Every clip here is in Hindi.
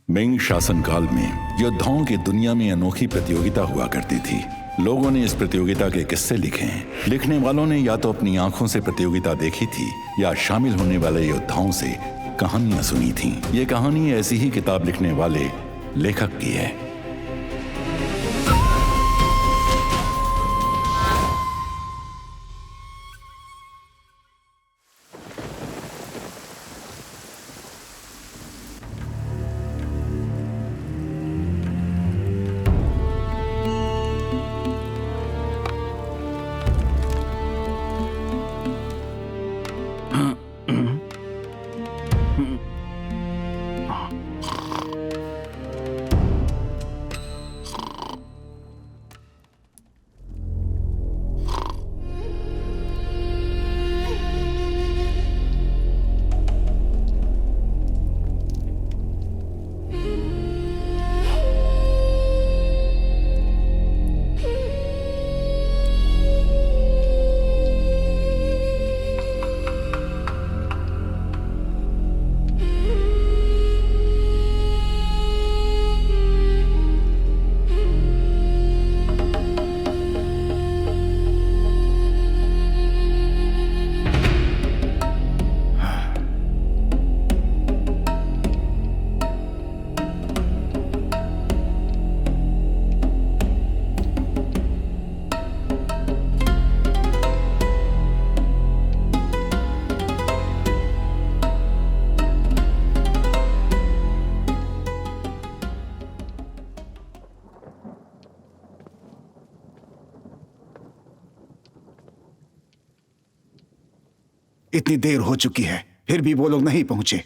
मिंग शासनकाल में योद्धाओं की दुनिया में अनोखी प्रतियोगिता हुआ करती थी। लोगों ने इस प्रतियोगिता के किस्से लिखे हैं। लिखने वालों ने या तो अपनी आंखों से प्रतियोगिता देखी थी या शामिल होने वाले योद्धाओं से कहानियां सुनी थीं। ये कहानी ऐसी ही किताब लिखने वाले लेखक की है। इतनी देर हो चुकी है, फिर भी वो लोग नहीं पहुंचे।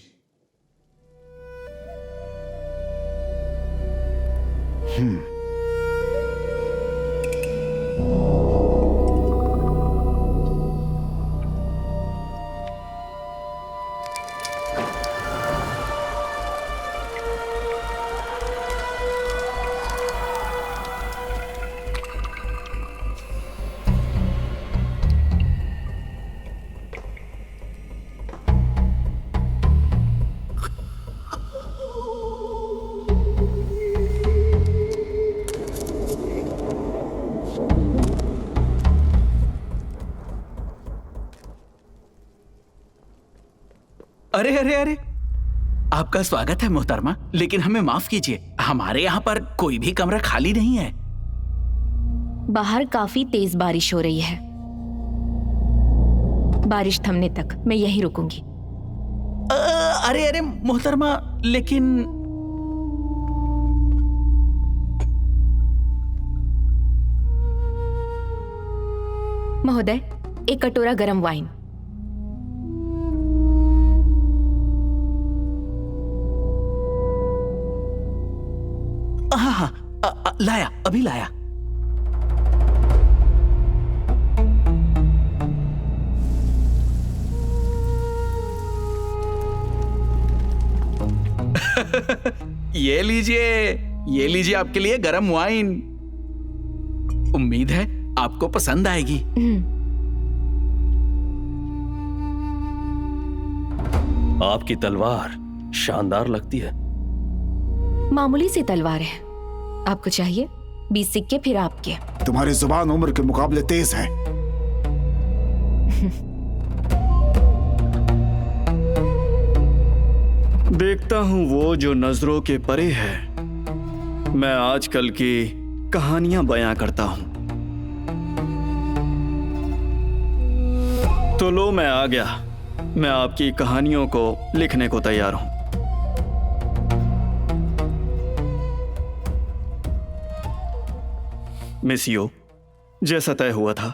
अरे अरे अरे, आपका स्वागत है मोहतरमा, लेकिन हमें माफ कीजिए, हमारे यहाँ पर कोई भी कमरा खाली नहीं है। बाहर काफी तेज बारिश हो रही है। बारिश थमने तक मैं यहीं रुकूंगी। अरे अरे मोहतरमा, लेकिन महोदय, एक कटोरा गरम वाइन। हाँ हाँ, लाया, अभी लाया। ये लीजिए आपके लिए गरम वाइन। उम्मीद है आपको पसंद आएगी। आपकी तलवार शानदार लगती है। मामूली सी तलवार है। आपको चाहिए? 20 सिक्के, फिर आपके। तुम्हारी जुबान उम्र के मुकाबले तेज है। देखता हूं वो जो नजरों के परे है। मैं आजकल की कहानियां बयां करता हूं। तो लो, मैं आ गया। मैं आपकी कहानियों को लिखने को तैयार हूं। मिस यो, जैसा तय हुआ था,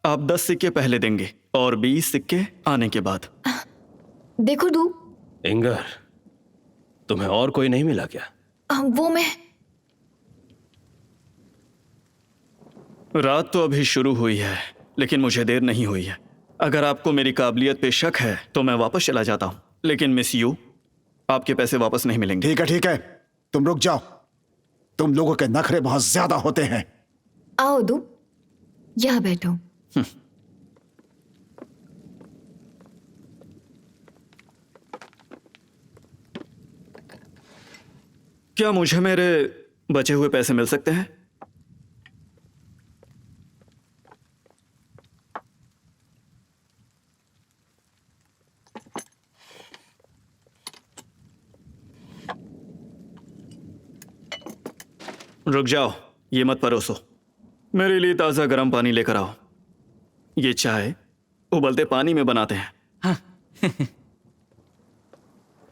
आप 10 सिक्के पहले देंगे और 20 सिक्के आने के बाद। देखो डू, इंगर, तुम्हें और कोई नहीं मिला क्या? वो मैं रात तो अभी शुरू हुई है, लेकिन मुझे देर नहीं हुई है। अगर आपको मेरी काबिलियत पे शक है तो मैं वापस चला जाता हूं, लेकिन मिस यू, आपके पैसे वापस नहीं मिलेंगे। ठीक है, तुम रुक जाओ। तुम लोगों के नखरे बहुत ज्यादा होते हैं। आओ डू, यहाँ बैठो। क्या मुझे मेरे बचे हुए पैसे मिल सकते हैं? रुक जाओ, ये मत परोसो। मेरे लिए ताज़ा गर्म पानी लेकर आओ। ये चाय उबलते पानी में बनाते हैं।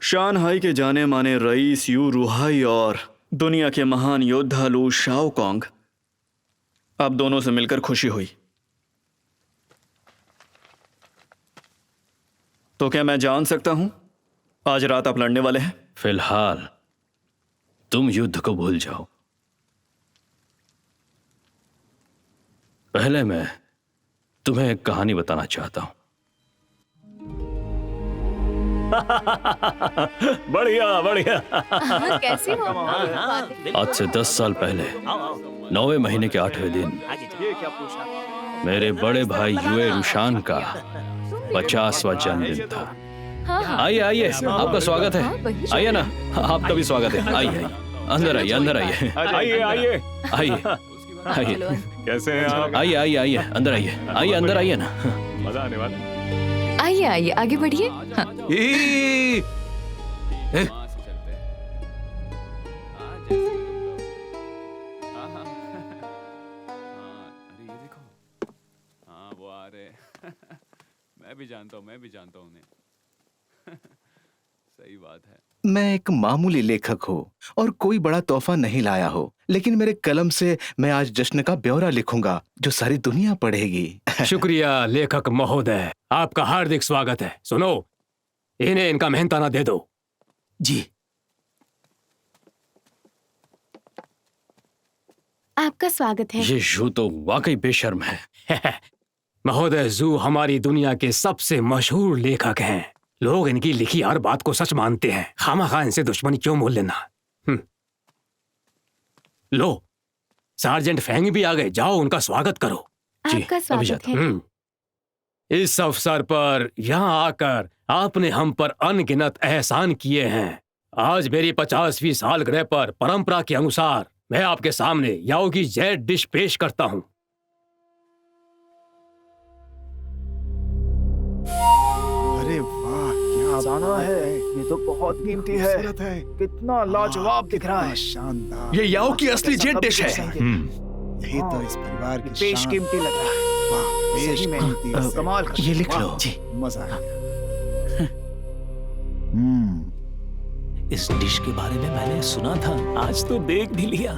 शानहाई के जाने माने रईस यू रूहाई और दुनिया के महान योद्धा लू शाओकोंग, अब दोनों से मिलकर खुशी हुई। तो क्या मैं जान सकता हूं आज रात आप लड़ने वाले हैं? फिलहाल तुम युद्ध को भूल जाओ। पहले मैं तुम्हें एक कहानी बताना चाहता हूं। बढ़िया बढ़िया। कैसे हो? आज से 10 साल पहले 9वें महीने के 8वें दिन मेरे बड़े भाई युए रुशान का 50वां जन्मदिन था। आइए आइए, आपका स्वागत है। आइए ना, आपका भी स्वागत है। आइए अंदर आइए, अंदर आइए। आइए आइए आइए आइए, कैसे हैं आप? आइए आइए आइए, अंदर आइए। आइए अंदर आइए ना। मजा आने वाला है। आइए आइए, आगे बढ़िए। हाँ। वो आ रहे। मैं भी जानता हूँ उन्हें। सही बात है। मैं एक मामूली लेखक हूँ और कोई बड़ा तोहफा नहीं लाया हो, लेकिन मेरे कलम से मैं आज जश्न का ब्यौरा लिखूंगा जो सारी दुनिया पढ़ेगी। शुक्रिया लेखक महोदय, आपका हार्दिक स्वागत है। सुनो, इन्हें इनका मेहनताना दे दो। जी। आपका स्वागत है। ये जू तो वाकई बेशर्म है। महोदय, जू हमारी दुनिया के सबसे मशहूर लेखक हैं। लोग इनकी लिखी हर बात को सच मानते हैं। खामखा इनसे दुश्मनी क्यों मोल लेना। लो, सार्जेंट फेंग भी आ गए, जाओ उनका स्वागत करो। आपका स्वागत है। इस अवसर पर यहाँ आकर आपने हम पर अनगिनत एहसान किए हैं। आज मेरी 50वीं सालगिरह पर परंपरा के अनुसार मैं आपके सामने याओ की जैड डिश पेश करता हूँ। अरे वाह, क्या जाना है। ये तो बहुत कीमती है। कितना लाजवाब दिख रहा है। शानदार। ये याओ की असली जेड डिश है। यही तो इस परिवार की पेश कीमती लग रहा है। वाह, पेश कीमती। कमाल का। ये लिख लो। जी। मजा आ गया। इस डिश के बारे में मैंने सुना था, आज तो देख भी लिया।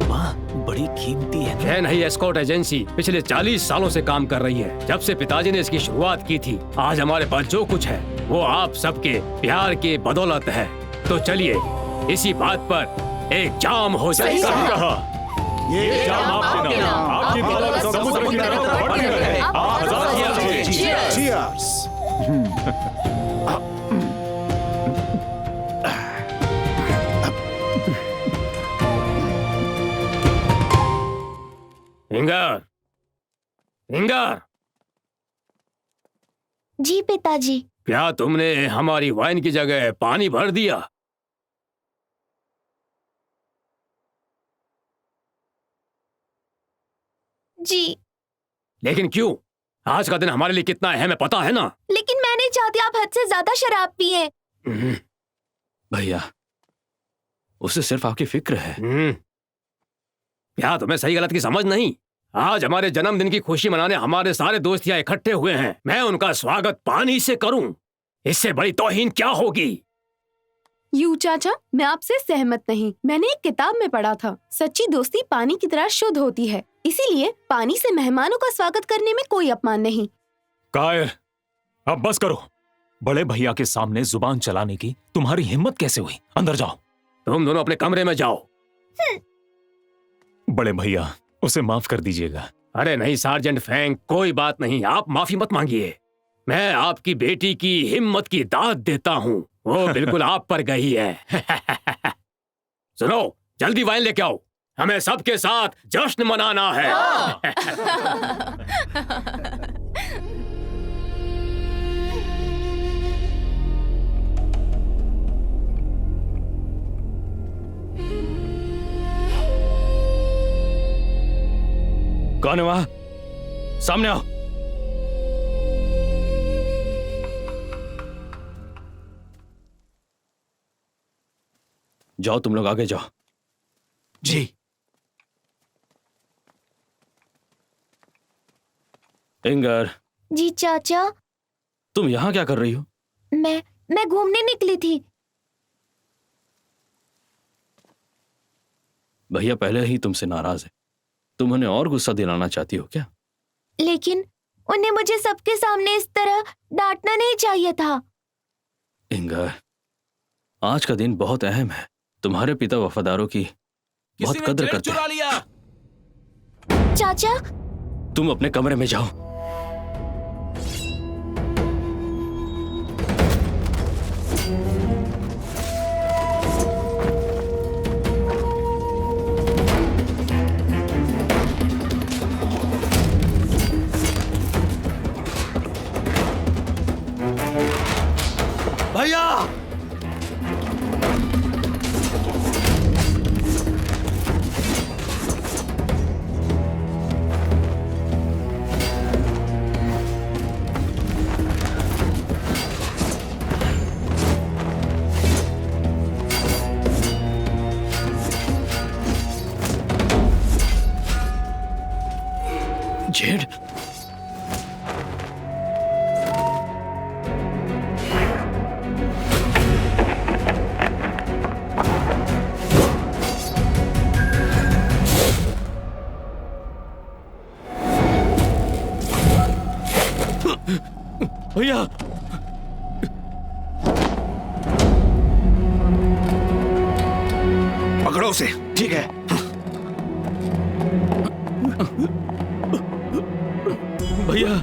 वाह, बड़ी कीमती है। फैन है एस्कॉर्ट एजेंसी पिछले 40 सालों से काम कर रही है। जब से पिताजी ने इसकी शुरुआत की थी, आज हमारे पास जो कुछ है वो आप सबके प्यार के बदौलत है। तो चलिए इसी बात पर एक जाम हो जाए। ये जाम आपके नाम, आपकी दौलत समुद्र की तरह बढ़ रहे। Cheers! इंगर, इंगर, जी पिताजी। क्या तुमने हमारी वाइन की जगह पानी भर दिया? जी। लेकिन क्यों? आज का दिन हमारे लिए कितना अहम है पता है ना? लेकिन मैं नहीं चाहती आप हद से ज्यादा शराब पिए। भैया, उसे सिर्फ आपकी फिक्र है। क्या तुम्हें सही गलत की समझ नहीं? आज हमारे जन्मदिन की खुशी मनाने हमारे सारे दोस्त यहाँ इकट्ठे हुए हैं। मैं उनका स्वागत पानी से करूं, इससे बड़ी तौहीन क्या होगी? यू चाचा, मैं आपसे सहमत नहीं। मैंने एक किताब में पढ़ा था, सच्ची दोस्ती पानी की तरह शुद्ध होती है। इसीलिए पानी से मेहमानों का स्वागत करने में कोई अपमान नहीं। कायर, अब बस करो। बड़े भैया के सामने जुबान चलाने की तुम्हारी हिम्मत कैसे हुई? अंदर जाओ। तुम दोनों अपने कमरे में जाओ। बड़े भैया, उसे माफ कर दीजिएगा। अरे नहीं सार्जेंट फैंग, कोई बात नहीं, आप माफी मत मांगिए। मैं आपकी बेटी की हिम्मत की दाद देता हूँ, वो बिल्कुल आप पर गई है। सुनो, जल्दी वाइन लेके आओ, हमें सबके साथ जश्न मनाना है। कौन है वहां? सामने आओ। जाओ, तुम लोग आगे जाओ। जी। इंगर, जी चाचा। तुम यहां क्या कर रही हो? मैं घूमने निकली थी। भैया पहले ही तुमसे नाराज है, तुम उन्हें और गुस्सा दिलाना चाहती हो क्या? लेकिन उन्हें मुझे सबके सामने इस तरह डांटना नहीं चाहिए था। इंगर, आज का दिन बहुत अहम है। तुम्हारे पिता वफादारों की बहुत कदर करते हैं। चाचा, तुम अपने कमरे में जाओ। भैया! जेड, भैया! पकड़ो उसे। ठीक है। भैया!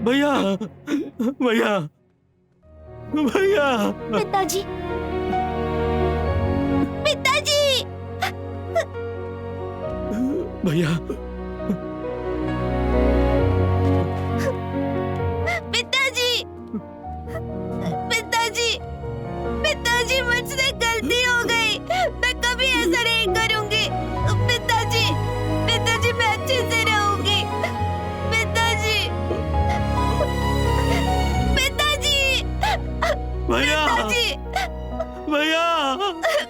भैया! भैया! भैया! पिताजी, पिताजी! भैया! पिताजी! पिताजी! पिताजी, मुझसे गलती हो गई। मैं कभी ऐसा नहीं करूंगी। पिताजी! पिताजी, मैं अच्छे से रहूंगी। पिताजी! पिताजी! भैया! पिताजी! भैया!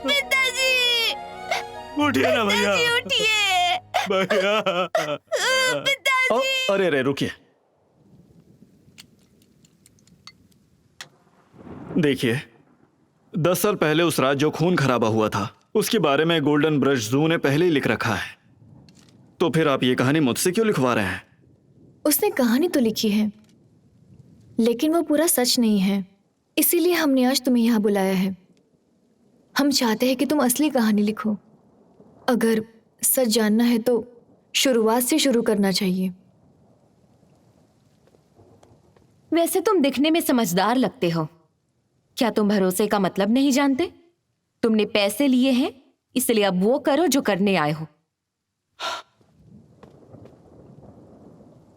पिताजी! उठिए ना भैया! पिताजी, उठिए! भैया! पिताजी! अरे रे, रुकिए। देखिए, 10 साल पहले उस रात जो खून खराबा हुआ था, उसके बारे में गोल्डन ब्रश जू ने पहले ही लिख रखा है। तो फिर आप ये कहानी मुझसे क्यों लिखवा रहे हैं? उसने कहानी तो लिखी है, लेकिन वो पूरा सच नहीं है। इसीलिए हमने आज तुम्हें यहाँ बुलाया है। हम चाहते हैं कि तुम असली कहानी लिखो। अगर सच जानना है तो शुरुआत से शुरू करना चाहिए। वैसे तुम दिखने में समझदार लगते हो। क्या तुम भरोसे का मतलब नहीं जानते? तुमने पैसे लिए हैं, इसलिए अब वो करो जो करने आए हो।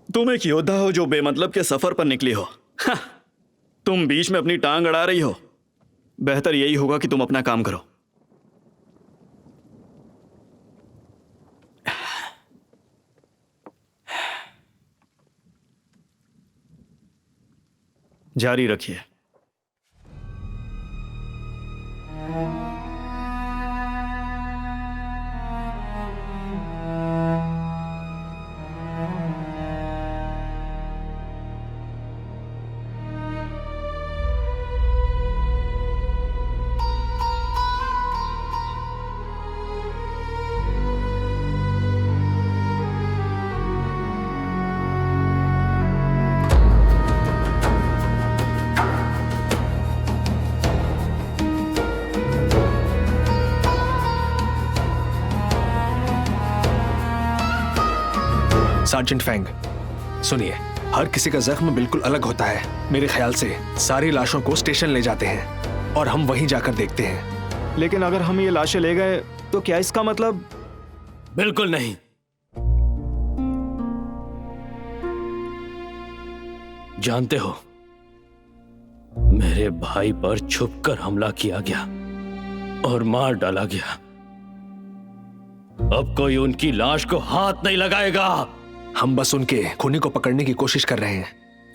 तुम एक योद्धा हो जो बेमतलब के सफर पर निकली हो। तुम बीच में अपनी टांग अड़ा रही हो। बेहतर यही होगा कि तुम अपना काम करो। जारी रखिए। सार्जेंट फैंग, सुनिए, हर किसी का जख्म बिल्कुल अलग होता है। मेरे ख्याल से सारी लाशों को स्टेशन ले जाते हैं और हम वहीं जाकर देखते हैं। लेकिन अगर हम ये लाशें ले गए तो क्या इसका मतलब? बिल्कुल नहीं। जानते हो, मेरे भाई पर छुपकर हमला किया गया और मार डाला गया। अब कोई उनकी लाश को हाथ नहीं लगाएगा। हम बस उनके खूनी को पकड़ने की कोशिश कर रहे हैं,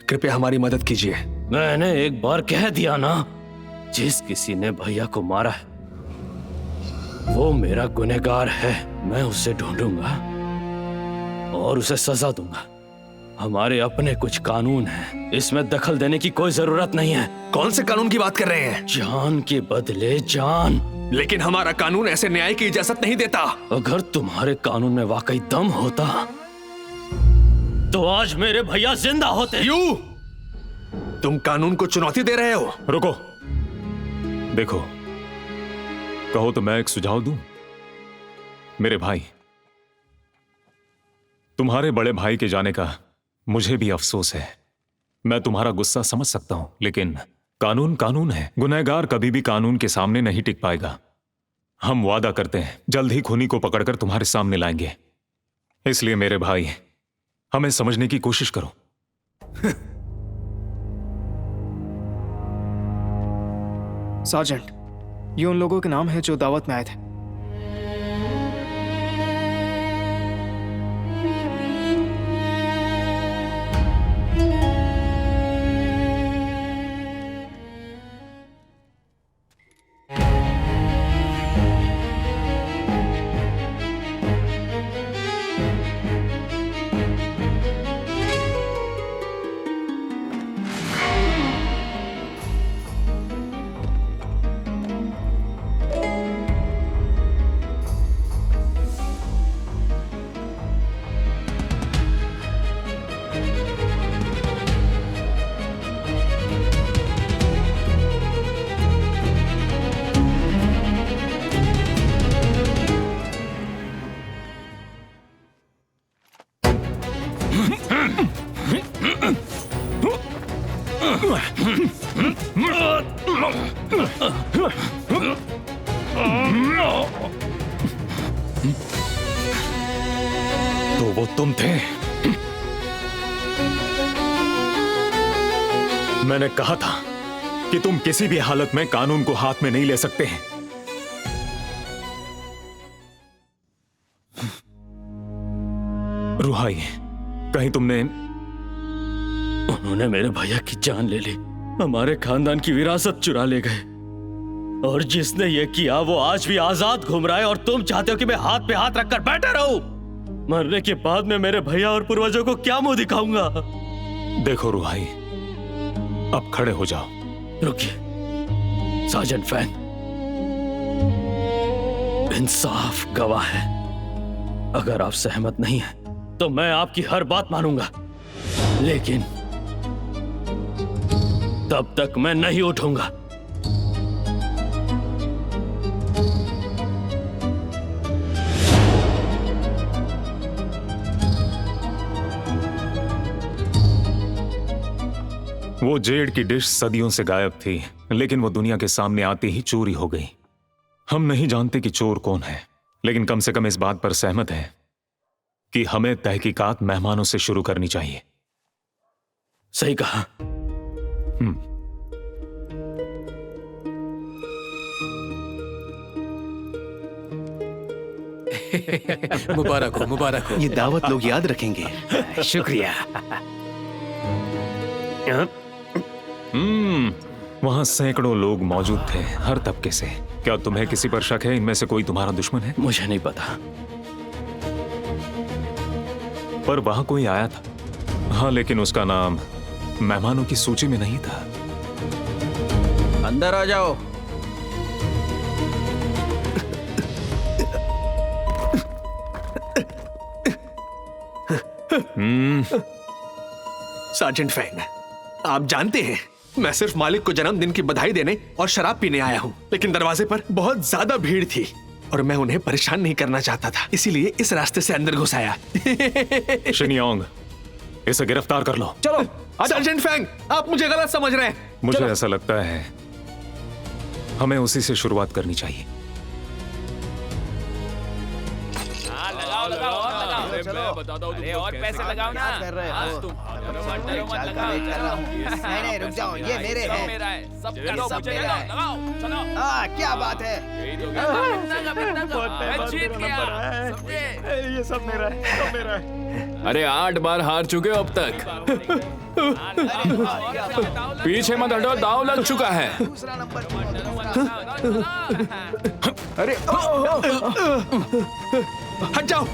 कृपया हमारी मदद कीजिए। मैंने एक बार कह दिया ना, जिस किसी ने भैया को मारा है वो मेरा गुनहगार है। मैं उसे ढूंढूंगा और उसे सजा दूंगा। हमारे अपने कुछ कानून हैं, इसमें दखल देने की कोई जरूरत नहीं है। कौन से कानून की बात कर रहे हैं? जान के बदले जान। लेकिन हमारा कानून ऐसे न्याय की इजाजत नहीं देता। अगर तुम्हारे कानून में वाकई दम होता तो आज मेरे भैया जिंदा होते। तुम कानून को चुनौती दे रहे हो। रुको, देखो, कहो तो मैं एक सुझाव दूं। मेरे भाई, तुम्हारे बड़े भाई के जाने का मुझे भी अफसोस है। मैं तुम्हारा गुस्सा समझ सकता हूं, लेकिन कानून कानून है। गुनहगार कभी भी कानून के सामने नहीं टिक पाएगा। हम वादा करते हैं जल्द ही खूनी को पकड़कर तुम्हारे सामने लाएंगे। इसलिए मेरे भाई, हमें समझने की कोशिश करो। सार्जेंट, ये उन लोगों के नाम हैं जो दावत में आए थे। तो वो तुम थे। मैंने कहा था कि तुम किसी भी हालत में कानून को हाथ में नहीं ले सकते हैं। रुहाई, कहीं तुमने... उन्होंने मेरे भैया की जान ले ली, हमारे खानदान की विरासत चुरा ले गए, और जिसने ये किया वो आज भी आजाद घूम रहा है, और तुम चाहते हो कि मैं हाथ पे हाथ रखकर बैठा रहूं? मरने के बाद में मेरे भैया और पूर्वजों को क्या मुंह दिखाऊंगा? देखो रुहाई, अब खड़े हो जाओ। रुकिए सार्जेंट फैंग, इंसाफ गवाह है। अगर आप सहमत नहीं हैं तो मैं आपकी हर बात मानूंगा, लेकिन तब तक मैं नहीं उठूंगा। वो जेड की डिश सदियों से गायब थी, लेकिन वो दुनिया के सामने आते ही चोरी हो गई। हम नहीं जानते कि चोर कौन है, लेकिन कम से कम इस बात पर सहमत हैं कि हमें तहकीकात मेहमानों से शुरू करनी चाहिए। सही कहा। मुबारक हो, मुबारक हो। ये दावत लोग याद रखेंगे। शुक्रिया। वहां सैकड़ों लोग मौजूद थे, हर तबके से। क्या तुम्हें किसी पर शक है? इनमें से कोई तुम्हारा दुश्मन है? मुझे नहीं पता, पर वहां कोई आया था। हाँ, लेकिन उसका नाम मेहमानों की सूची में नहीं था। अंदर आ जाओ। सार्जेंट फैंग, आप जानते हैं मैं सिर्फ मालिक को जन्मदिन की बधाई देने और शराब पीने आया हूँ, लेकिन दरवाजे पर बहुत ज्यादा भीड़ थी और मैं उन्हें परेशान नहीं करना चाहता था, इसीलिए इस रास्ते से अंदर घुस आया। शिनियोंग, इसे गिरफ्तार कर लो। चलो। सार्जेंट फैंग, आप मुझे गलत समझ रहे हैं। मुझे ऐसा लगता है हमें उसी से शुरुआत करनी चाहिए। अरे मैं बताता हूँ तुम लोग और कैसे पैसे करना लगाओ है। ना। आज तुम चल कर नहीं रुक जाओ, ये मेरे हैं। मेरा है सब ये करो, सब मुझे मेरा लगाओ है। लगाओ चलो। क्या बात है। यही तो कहता हूँ, इतना का मैं जीत गया समझे। ये सब मेरा है, सब मेरा है। अरे 8 बार हार चुके हो अब तक। पीछे मत हटो, दाव लग चुका है। दूसरा नंबर अरे हट जाओ।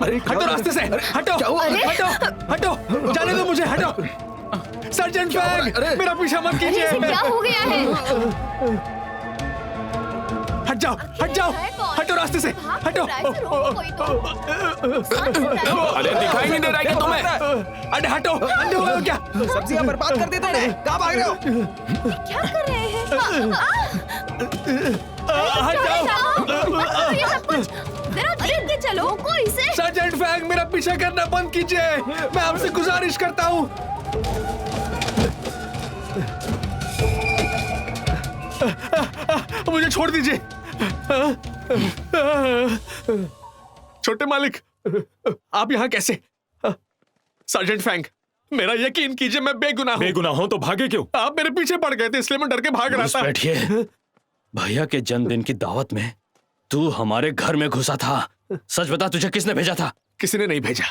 अरे हटो रास्ते से, हटो हटो हटो, जाने दो मुझे, हटो। सर्जेंट फैंग, मेरा पीछा मत कीजिए। क्या हो गया है? हट जाओ, हट जाओ, हटो रास्ते से, हटो। अरे दिखाई नहीं दे रहा है कि तुम्हें? अरे हटो, अंधे हो गए हो क्या? सब्जियां बर्बाद कर दी तुमने। कहाँ भाग रहे हो? क्या कर रहे हैं? हट जाओ। ये सब कुछ जरा देख के चलो, कोई इसे। सर्जेंट फैंग, मेरा पीछा करना बंद कीजिए, मैं आपसे गुजारिश करता हूँ। मुझे छोड़ दीजिए। छोटे मालिक, आप यहाँ कैसे? सर्जेंट फैंग, मेरा यकीन कीजिए, मैं बेगुनाह हूँ। बेगुनाह हो तो भागे क्यों? आप मेरे पीछे पड़ गए थे, इसलिए मैं डर के भाग रहा था। बैठिए। भैया के जन्मदिन की दावत में तू हमारे घर में घुसा था। सच बता, तुझे किसने भेजा था? किसी ने नहीं भेजा,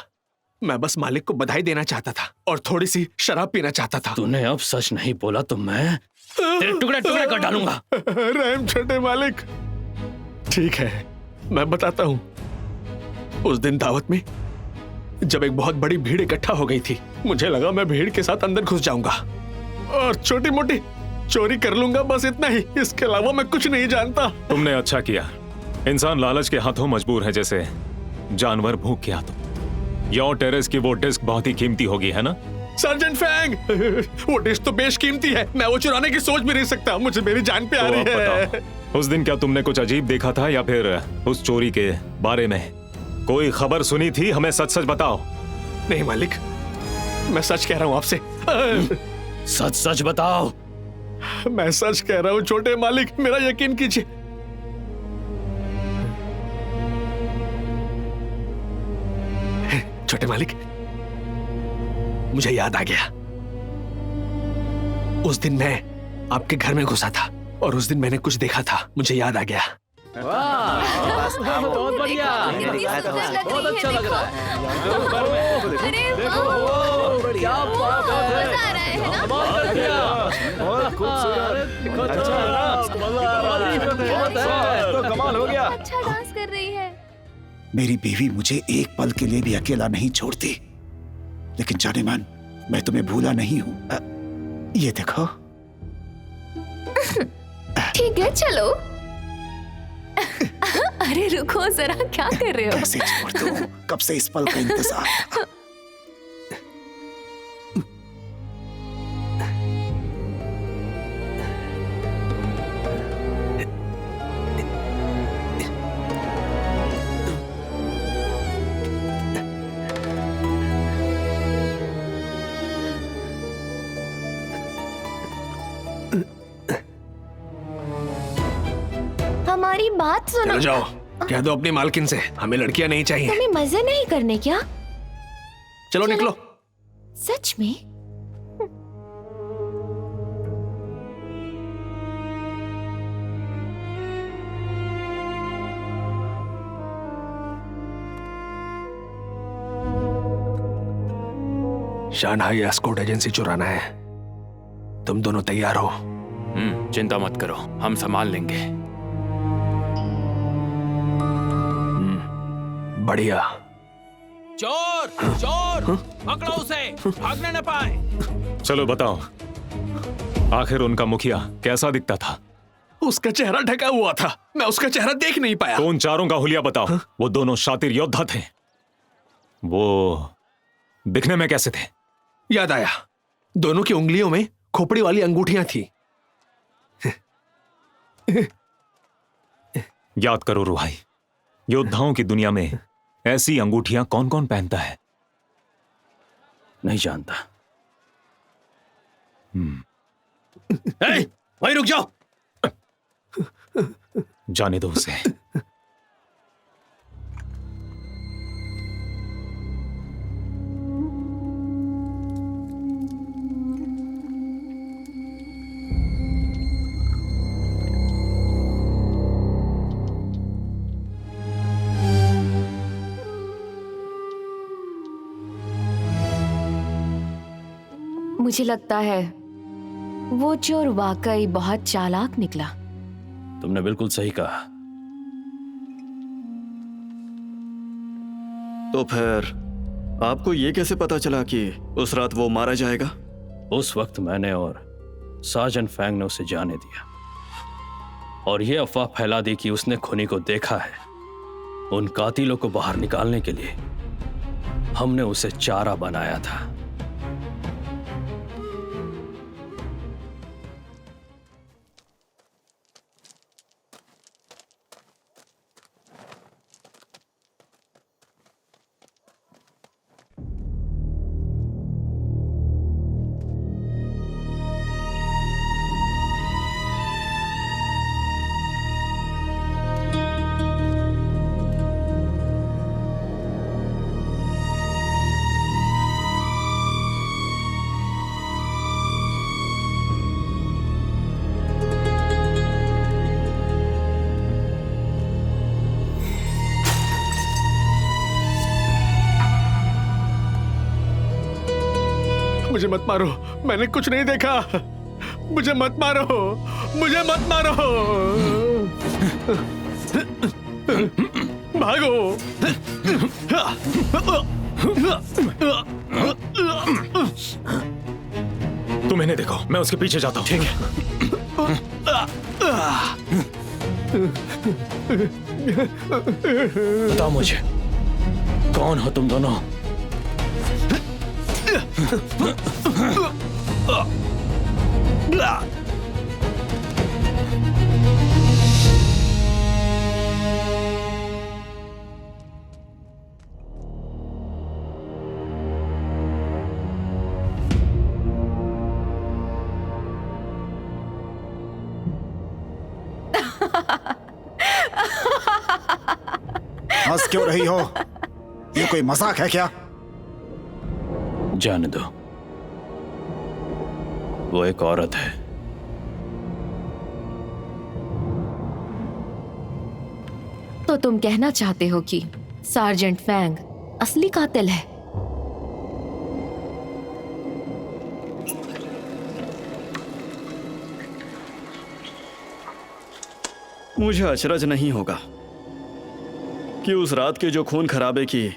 मैं बस मालिक को बधाई देना चाहता था और थोड़ी सी शराब पीना चाहता था। तूने अब सच नहीं बोला तो मैं तेरे टुकड़े टुकड़े कर डालूंगा। रहम छोटे मालिक। ठीक है, मैं बताता हूँ। उस दिन दावत में जब एक बहुत बड़ी भीड़ इकट्ठा हो गई थी, मुझे लगा मैं भीड़ के साथ अंदर घुस जाऊंगा और छोटी मोटी चोरी कर लूंगा, बस इतना ही। इसके अलावा मैं कुछ नहीं जानता। तुमने अच्छा किया। इंसान लालच के हाथों मजबूर है, जैसे जानवर भूख के हाथों। योर टेरेस की वो डिस्क बहुत ही कीमती होगी, है ना? सर्जेंट फैंग, वो डिस्क तो बेशकीमती है, मैं वो चुराने की सोच भी नहीं सकता। मुझे मेरी जान पे आ रही है। उस दिन क्या तुमने कुछ अजीब देखा था या फिर उस चोरी के बारे में कोई खबर सुनी थी? हमें सच सच बताओ। नहीं मालिक, मैं सच कह रहा हूँ आपसे। सच सच बताओ। मैं सच कह रहा हूँ छोटे मालिक, मेरा यकीन कीजिए। छोटे मालिक, मुझे याद आ गया। उस दिन मैं आपके घर में घुसा था और उस दिन मैंने कुछ देखा था, मुझे याद आ गया। बहुत बढ़िया, बहुत अच्छा लग रहा है। अरे क्या बात है, बहुत खूबसूरत, कमाल हो गया। अच्छा डांस कर रही है। मेरी बीवी मुझे एक पल के लिए भी अकेला नहीं छोड़ती, लेकिन जाने मन, मैं तुम्हें भूला नहीं हूँ। ये देखो। ठीक है, चलो। अरे रुको जरा, क्या कर रहे हो? कैसे छोड़ दूं? कब से इस पल का इंतजार। हमारी बात सुनो। चलो जाओ, कह दो अपनी मालकिन से हमें लड़कियां नहीं चाहिए। तुम्हें मजे नहीं करने क्या? चलो निकलो। सच में? शानहाई एस्कॉर्ट एजेंसी चुराना है। तुम दोनों तैयार हो? चिंता मत करो, हम संभाल लेंगे। बढ़िया। चोर चोर, पकड़ो उसे, भागने न पाए। चलो बताओ, आखिर उनका मुखिया कैसा दिखता था? उसका चेहरा ढका हुआ था, मैं उसका चेहरा देख नहीं पाया। तो उन चारों का हुलिया बताओ। वो दोनों शातिर योद्धा थे। वो दिखने में कैसे थे? याद आया, दोनों की उंगलियों में खोपड़ी वाली अंगूठियां थी। याद करो रुहाई, योद्धाओं की दुनिया में ऐसी अंगूठियां कौन कौन पहनता है? नहीं जानता। वहीं रुक जाओ। जाने दो उसे। मुझे लगता है वो चोर वाकई बहुत चालाक निकला। तुमने बिल्कुल सही कहा। तो फिर आपको ये कैसे पता चला कि उस रात वो मारा जाएगा? उस वक्त मैंने और सार्जेंट फैंग ने उसे जाने दिया और ये अफवाह फैला दी कि उसने खुनी को देखा है। उन कातिलों को बाहर निकालने के लिए हमने उसे चारा बनाया था। मुझे मत मारो, मैंने कुछ नहीं देखा। मुझे मत मारो, मुझे मत मारो। भागो। तुम इन्हें देखो, मैं उसके पीछे जाता हूं। ठीक है। बताओ मुझे, कौन हो तुम दोनों? हंस क्यों रही हो? ये कोई मजाक है क्या? जाने दो, वो एक औरत है। तो तुम कहना चाहते हो कि सार्जेंट फैंग असली कातिल है? मुझे अचरज नहीं होगा कि उस रात के जो खून खराबे की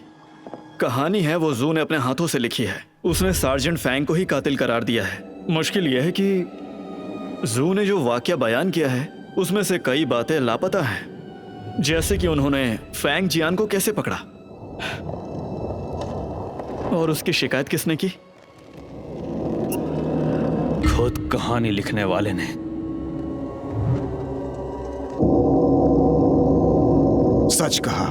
कहानी है वो जू ने अपने हाथों से लिखी है। उसने सार्जेंट फैंग को ही कातिल करार दिया है। मुश्किल यह है कि जू ने जो वाकया बयान किया है उसमें से कई बातें लापता हैं, जैसे कि उन्होंने फैंग जियान को कैसे पकड़ा और उसकी शिकायत किसने की। खुद कहानी लिखने वाले ने। सच कहा।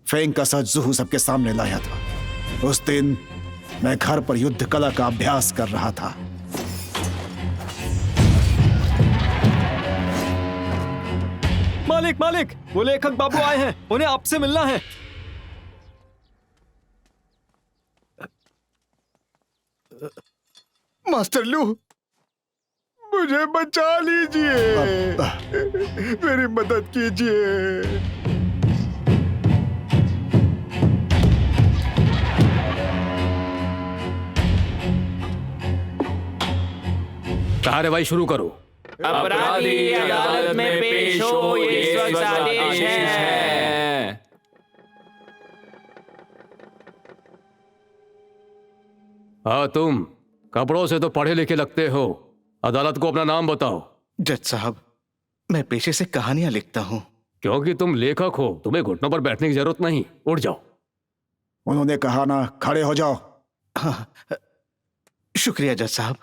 फैंग का सच जुहू सबके सामने लाया था। उस दिन मैं घर पर युद्ध कला का अभ्यास कर रहा था। मालिक, मालिक, वो लेखक बाबू आए हैं, उन्हें आपसे मिलना है। मास्टर लू, मुझे बचा लीजिए, मेरी मदद कीजिए। कार्रवाई शुरू करो। अपराधी अदालत में पेश हो, ये इस वक्त आदेश है। हाँ, तुम कपड़ों से तो पढ़े लिखे लगते हो। अदालत को अपना नाम बताओ। जज साहब, मैं पेशे से कहानियां लिखता हूँ। क्योंकि तुम लेखक हो, तुम्हें घुटनों पर बैठने की जरूरत नहीं। उठ जाओ। उन्होंने कहा ना, खड़े हो जाओ। हाँ, शुक्रिया जज साहब।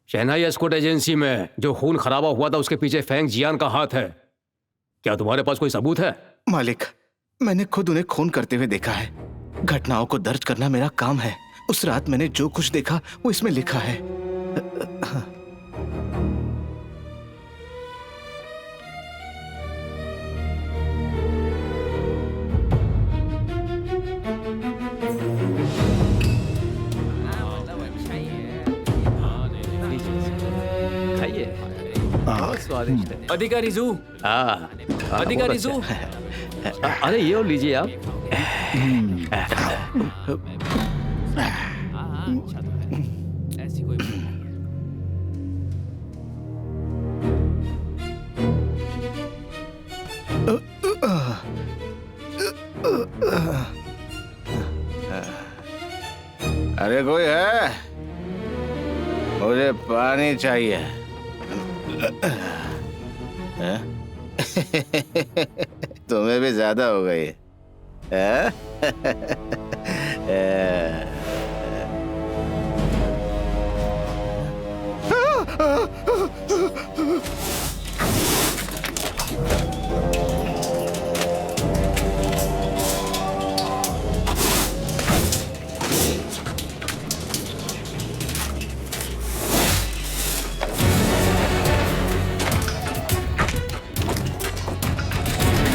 शहनाई एस्कॉर्ट एजेंसी में जो खून खराबा हुआ था उसके पीछे फैंग जियान का हाथ है। क्या तुम्हारे पास कोई सबूत है? मालिक, मैंने खुद उन्हें खून करते हुए देखा है। घटनाओं को दर्ज करना मेरा काम है। उस रात मैंने जो कुछ देखा वो इसमें लिखा है। स्वादिष्ट है। अधिकारी जू, अधिकारी जू, अरे ये और लीजिए आप। ऐसी कोई अरे कोई है? मुझे पानी चाहिए। हैं? तुम्हें भी ज्यादा हो गई है?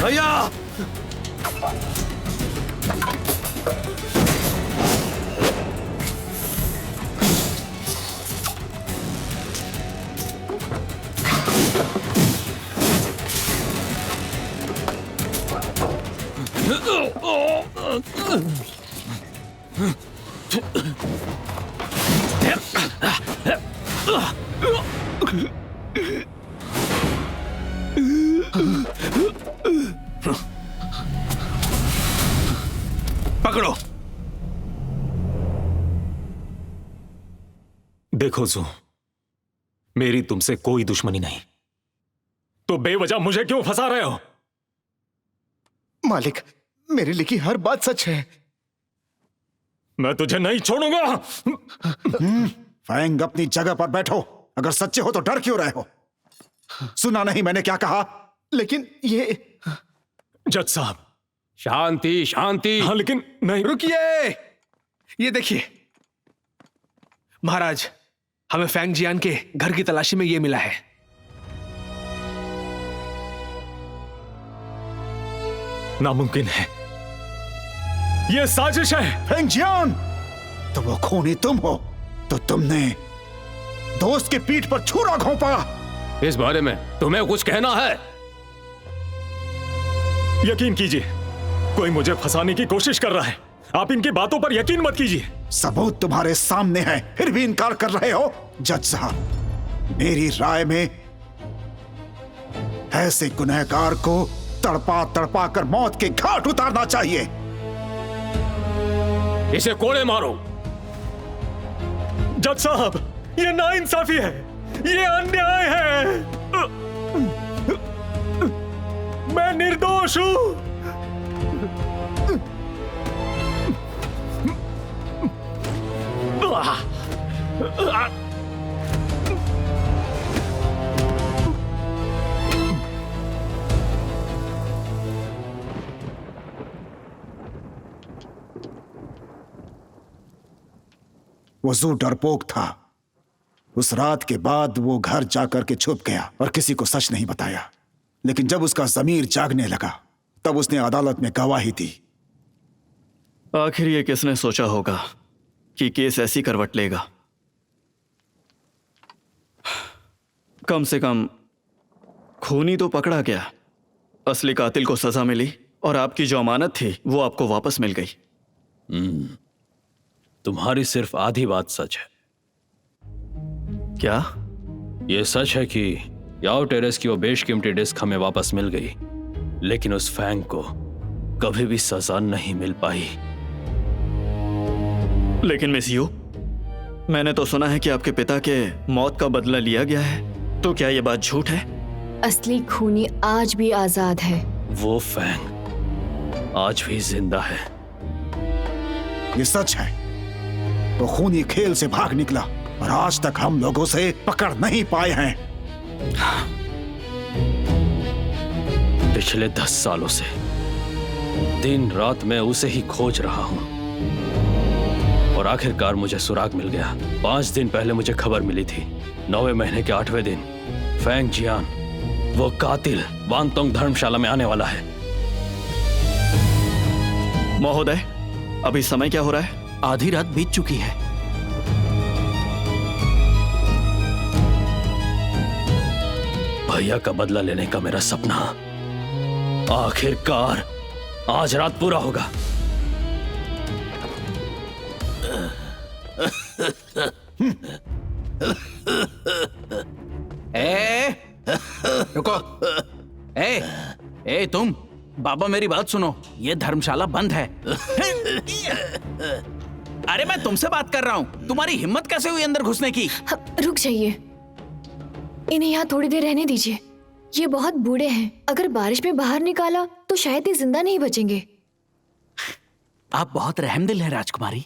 भैया पकड़ो। देखो जू, मेरी तुमसे कोई दुश्मनी नहीं, तो बेवजह मुझे क्यों फंसा रहे हो? मालिक, मेरी लिखी हर बात सच है। मैं तुझे नहीं छोड़ूंगा। फैंग, अपनी जगह पर बैठो। अगर सच्चे हो तो डर क्यों रहे हो? सुना नहीं मैंने क्या कहा? लेकिन ये जज साहब। शांति शांति। हाँ लेकिन नहीं। रुकिए, ये देखिए महाराज, हमें फैंग जियान के घर की तलाशी में ये मिला है। नामुमकिन है, ये साजिश है। फैंग जियान, तो वो खूनी तुम हो, तो तुमने दोस्त के पीठ पर छुरा घोंपा। इस बारे में तुम्हें कुछ कहना है? यकीन कीजिए, कोई मुझे फंसाने की कोशिश कर रहा है। आप इनकी बातों पर यकीन मत कीजिए। सबूत तुम्हारे सामने है, फिर भी इनकार कर रहे हो। जज साहब, मेरी राय में ऐसे गुनहगार को तड़पा तड़पा कर मौत के घाट उतारना चाहिए। इसे कोड़े मारो। जज साहब, ये नाइंसाफी है, ये अन्याय है। मैं निर्दोष हूं। वो जू डरपोक था। उस रात के बाद वो घर जाकर के छुप गया और किसी को सच नहीं बताया। लेकिन जब उसका ज़मीर जागने लगा, तब उसने अदालत में गवाही दी। आखिर ये किसने सोचा होगा कि केस ऐसी करवट लेगा? कम से कम खूनी तो पकड़ा गया, असली कातिल को सजा मिली और आपकी जो अमानत थी वो आपको वापस मिल गई। तुम्हारी सिर्फ आधी बात सच है। क्या? यह सच है कि याओ टेरेस की वो बेशकीमती डिस्क हमें वापस मिल गई, लेकिन उस फैंग को कभी भी सजा नहीं मिल पाई। लेकिन मिस यू, मैंने तो सुना है कि आपके पिता के मौत का बदला लिया गया है, तो क्या ये बात झूठ है? असली खूनी आज भी आजाद है। वो फैंग आज भी जिंदा है। ये सच है। वो खूनी खेल से भाग निकला और आज तक हम लोगों से पकड़ नहीं पाए हैं। पिछले 10 सालों से दिन रात मैं उसे ही खोज रहा हूं और आखिरकार मुझे सुराग मिल गया। 5 दिन पहले मुझे खबर मिली थी, 9वें महीने के 8वें दिन फैंग जियान, वो कातिल वानतोंग धर्मशाला में आने वाला है। महोदय, अभी समय क्या हो रहा है? आधी रात बीत चुकी है। भैया का बदला लेने का मेरा सपना आखिरकार आज रात पूरा होगा। रुको। तुम बाबा, मेरी बात सुनो, ये धर्मशाला बंद है। अरे मैं तुमसे बात कर रहा हूँ, तुम्हारी हिम्मत कैसे हुई अंदर घुसने की? रुक जाइए, इन्हें यहाँ थोड़ी देर रहने दीजिए। ये बहुत बूढ़े हैं, अगर बारिश में बाहर निकाला तो शायद ये जिंदा नहीं बचेंगे। आप बहुत रहमदिल है राजकुमारी।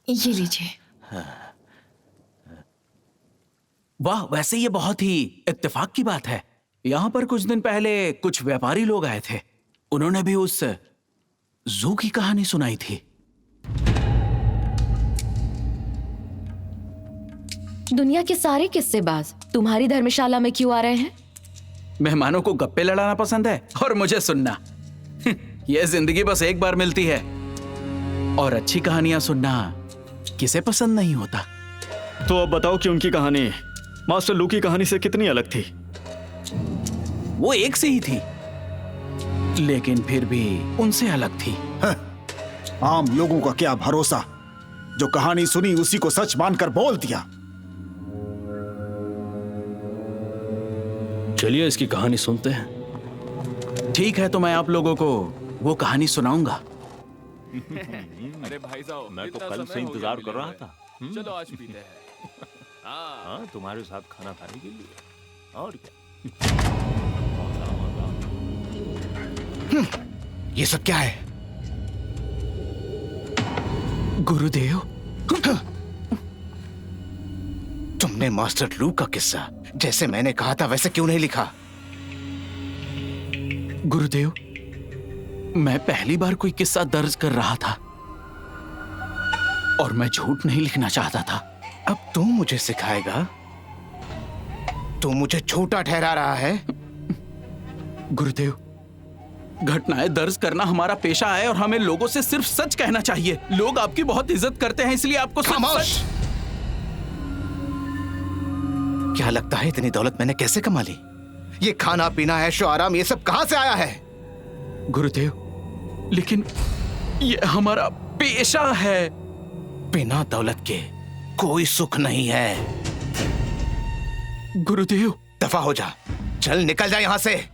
ये लीजिए। वाह, वैसे ये बहुत ही इत्तेफाक की बात है। यहाँ पर कुछ दिन पहले कुछ व्यापारी लोग आए थे, उन्होंने भी उस जू की कहानी सुनाई थी। दुनिया के सारे किस्सेबाज तुम्हारी धर्मशाला में क्यों आ रहे हैं? मेहमानों को गप्पे लड़ाना पसंद है और मुझे सुनना। यह जिंदगी बस एक बार मिलती है और अच्छी कहानियां सुनना किसे पसंद नहीं होता। तो अब बताओ कि उनकी कहानी मास्टर लू की कहानी से कितनी अलग थी? वो एक से ही थी, लेकिन फिर भी उनसे अलग थी। आम लोगों का क्या भरोसा, जो कहानी सुनी उसी को सच मानकर बोल दिया। चलिए इसकी कहानी सुनते हैं। ठीक है, तो मैं आप लोगों को वो कहानी सुनाऊंगा। अरे भाई साहब, मैं तो कल से इंतजार कर रहा था। चलो आज पीते हैं। हाँ, तुम्हारे साथ खाना खाने के लिए। और क्या? ये सब क्या है? गुरुदेव, तुमने मास्टर लू का किस्सा जैसे मैंने कहा था वैसे क्यों नहीं लिखा? गुरुदेव, मैं पहली बार कोई किस्सा दर्ज कर रहा था और मैं झूठ नहीं लिखना चाहता था। अब तू मुझे सिखाएगा? तू मुझे झूठा ठहरा रहा है? गुरुदेव, घटनाएं दर्ज करना हमारा पेशा है और हमें लोगों से सिर्फ सच कहना चाहिए। लोग आपकी बहुत इज्जत करते हैं, इसलिए आपको खामोश! क्या लगता है इतनी दौलत मैंने कैसे कमा ली? ये खाना पीना ऐशो आराम ये सब कहां से आया है? गुरुदेव, लेकिन ये हमारा पेशा है। बिना दौलत के कोई सुख नहीं है। गुरुदेव, दफा हो जा, चल निकल जा यहां से।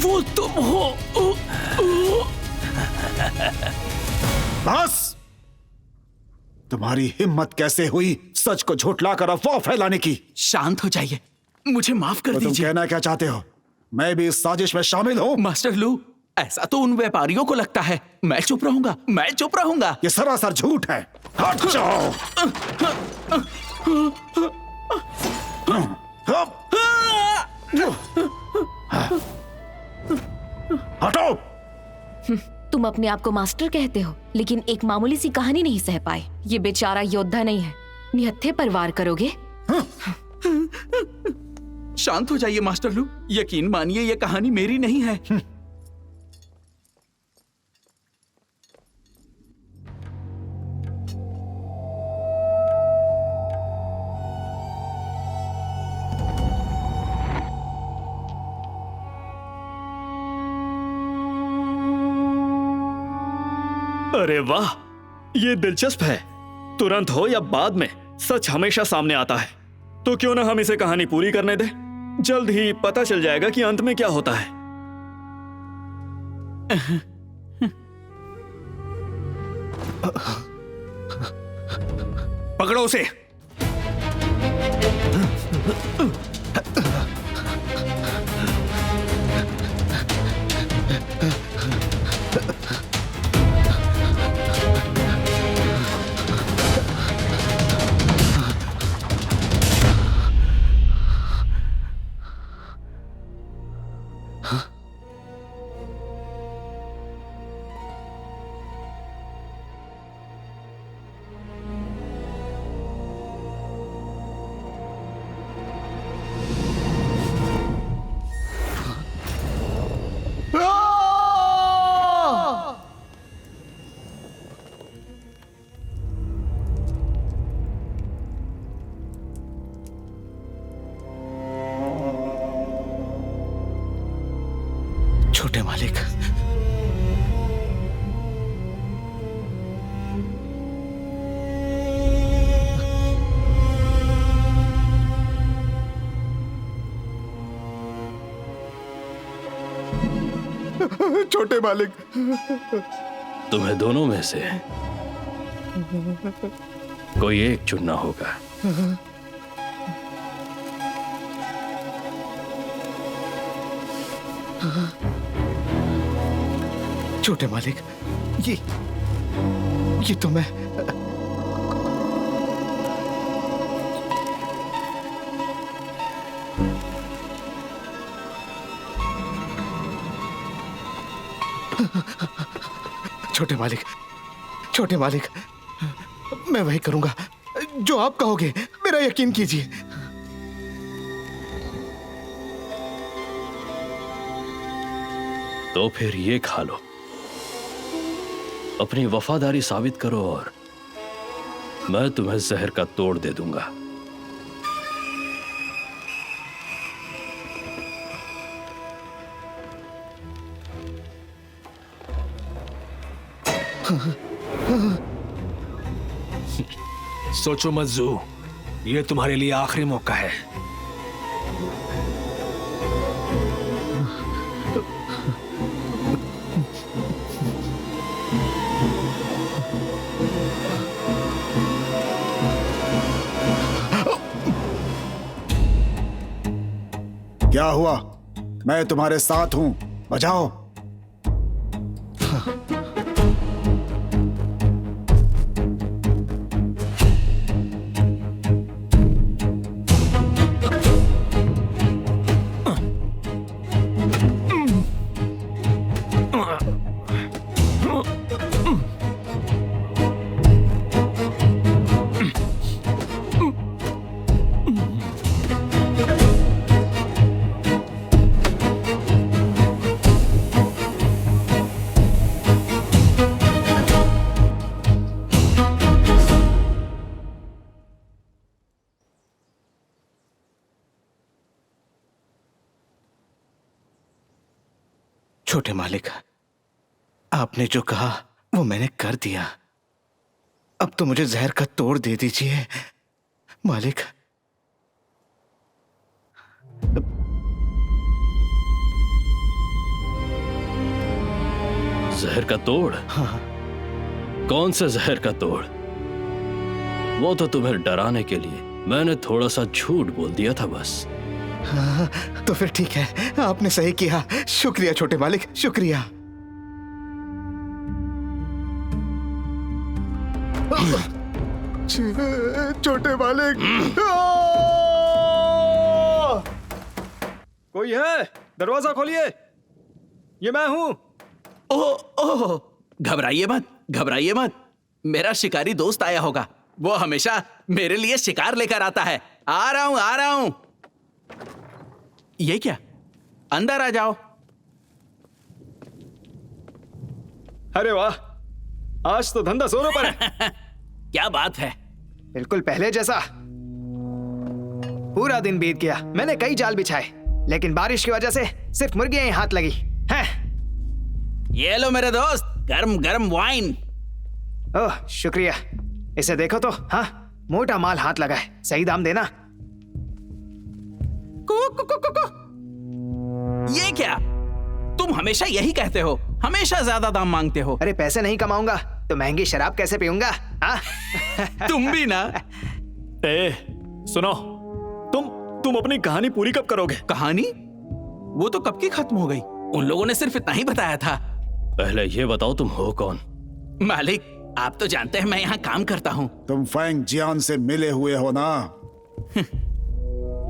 वो तुम हो। बस! तुम्हारी हिम्मत कैसे हुई सच को झुठलाकर अफवाह फैलाने की? शांत हो जाइए, मुझे माफ कर तो तुम दीजिए। कहना क्या चाहते हो? मैं भी इस साजिश में शामिल हूं? मास्टर लू, ऐसा तो उन व्यापारियों को लगता है। मैं चुप रहूंगा, मैं चुप रहूंगा। ये सरासर झूठ है। हट जाओ। हटो। तुम अपने आप को मास्टर कहते हो, लेकिन एक मामूली सी कहानी नहीं सह पाए। ये बेचारा योद्धा नहीं है, निहत्थे पर वार करोगे? शांत हो जाइए मास्टर लू, यकीन मानिए ये कहानी मेरी नहीं है। अरे वाह, ये दिलचस्प है। तुरंत हो या बाद में, सच हमेशा सामने आता है। तो क्यों ना हम इसे कहानी पूरी करने दें? जल्द ही पता चल जाएगा कि अंत में क्या होता है। पकड़ो उसे। छोटे मालिक, छोटे मालिक, तुम्हें दोनों में से कोई एक चुनना होगा। छोटे मालिक, ये तो मैं छोटे मालिक, मैं वही करूंगा जो आप कहोगे, मेरा यकीन कीजिए। तो फिर ये खा लो, अपनी वफादारी साबित करो और मैं तुम्हें जहर का तोड़ दे दूंगा। सोचो मत जू, ये तुम्हारे लिए आखिरी मौका है। क्या हुआ? मैं तुम्हारे साथ हूं, बजाओ। छोटे मालिक, आपने जो कहा वो मैंने कर दिया। अब तो मुझे जहर का तोड़ दे दीजिए मालिक। जहर का तोड़? हाँ। कौन सा जहर का तोड़? वो तो तुम्हें डराने के लिए मैंने थोड़ा सा झूठ बोल दिया था बस। हाँ, तो फिर ठीक है, आपने सही किया। शुक्रिया छोटे मालिक, शुक्रिया। छोटे मालिक, कोई है? दरवाजा खोलिए, ये मैं हूं। ओह, घबराइए मत, घबराइए मत। मेरा शिकारी दोस्त आया होगा, वो हमेशा मेरे लिए शिकार लेकर आता है। आ रहा हूं, आ रहा हूं। ये क्या? अंदर आ जाओ। अरे वाह, आज तो धंधा जोरों पर है। क्या बात है? बिल्कुल पहले जैसा। पूरा दिन बीत गया, मैंने कई जाल बिछाए, लेकिन बारिश की वजह से सिर्फ मुर्गियां ही हाथ लगी हैं। ये लो मेरे दोस्त, गर्म गर्म वाइन। ओह शुक्रिया। इसे देखो तो, हाँ, मोटा माल हाथ लगा है। सही दाम देना। ये क्या? तुम हमेशा यही कहते हो, हमेशा ज्यादा दाम मांगते हो। अरे पैसे नहीं कमाऊंगा तो महंगी शराब कैसे पीऊंगा? तुम भी ना। सुनो, तुम अपनी कहानी पूरी कब करोगे? कहानी? वो तो कब की खत्म हो गई। उन लोगों ने सिर्फ इतना ही बताया था। पहले ये बताओ तुम हो कौन? मालिक, आप तो जानते हैं मैं यहाँ काम करता हूँ। तुम फैंग जियान से मिले हुए हो ना?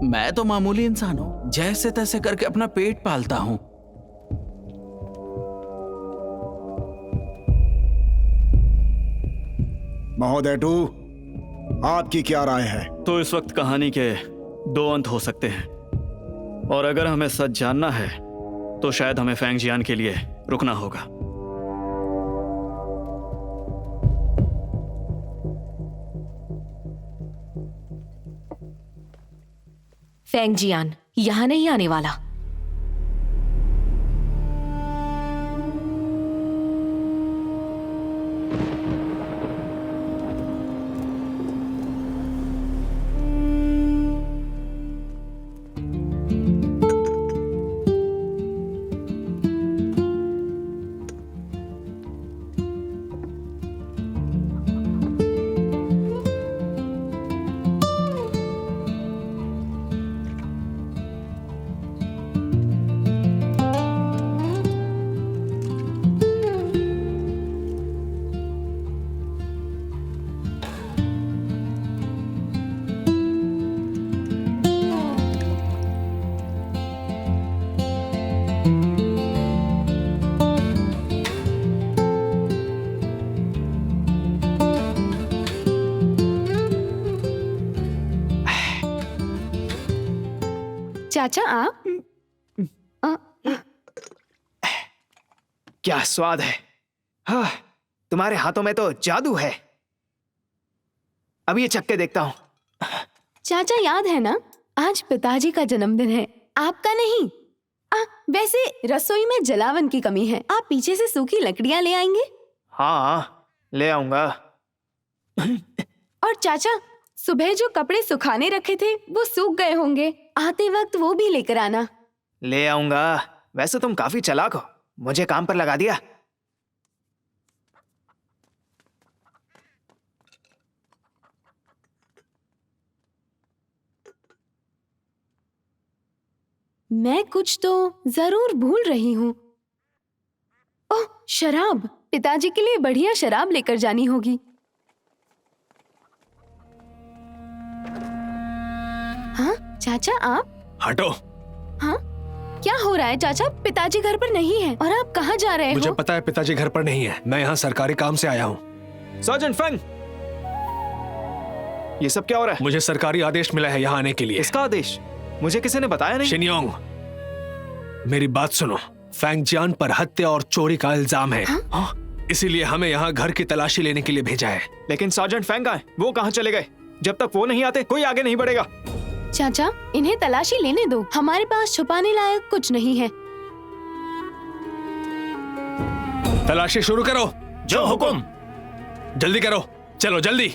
मैं तो मामूली इंसान हूँ, जैसे तैसे करके अपना पेट पालता हूँ। महोदय टू, आपकी क्या राय है? तो इस वक्त कहानी के दो अंत हो सकते हैं, और अगर हमें सच जानना है तो शायद हमें फैंग जियान के लिए रुकना होगा। फैंग जियान यहां नहीं आने वाला। चाचा आप? क्या स्वाद है। हाँ, तुम्हारे हाथों में तो जादू है। अब ये चक्के देखता हूँ। चाचा याद है ना, आज पिताजी का जन्मदिन है, आपका नहीं। वैसे रसोई में जलावन की कमी है, आप पीछे से सूखी लकड़ियां ले आएंगे? हाँ, ले आऊंगा। और चाचा, सुबह जो कपड़े सुखाने रखे थे वो सूख गए होंगे, आते वक्त वो भी लेकर आना। ले आऊंगा। वैसे तुम काफी चालाक हो, मुझे काम पर लगा दिया। मैं कुछ तो जरूर भूल रही हूँ। ओह, शराब। पिताजी के लिए बढ़िया शराब लेकर जानी होगी। हाँ चाचा आप? हटो। हाँ, क्या हो रहा है चाचा? पिताजी घर पर नहीं है और आप कहाँ जा रहे हो? मुझे पता है पिताजी घर पर नहीं है, मैं यहाँ सरकारी काम से आया हूँ। सर्जेंट फैंग, ये सब क्या हो रहा है? मुझे सरकारी आदेश मिला है यहाँ आने के लिए। इसका आदेश? मुझे किसी ने बताया नहीं। शिनयोंग, मेरी बात सुनो। फैंग जियान पर हत्या और चोरी का इल्जाम है। इसीलिए हमें यहाँ घर की तलाशी लेने के लिए भेजा है। लेकिन सर्जेंट फैंग कहाँ है? वो कहाँ चले गए? जब तक वो नहीं आते कोई आगे नहीं बढ़ेगा। चाचा, इन्हें तलाशी लेने दो, हमारे पास छुपाने लायक कुछ नहीं है। तलाशी शुरू करो। जो हुकुम। जल्दी करो, चलो जल्दी।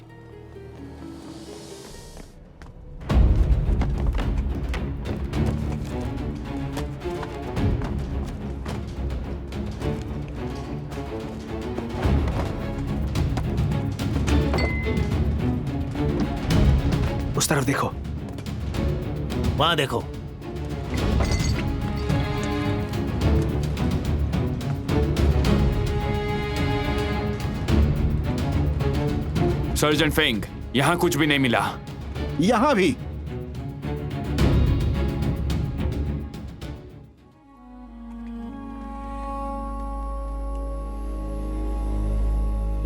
उस तरफ देखो, वहां देखो। सर्जन फेंग, यहाँ कुछ भी नहीं मिला। यहां भी।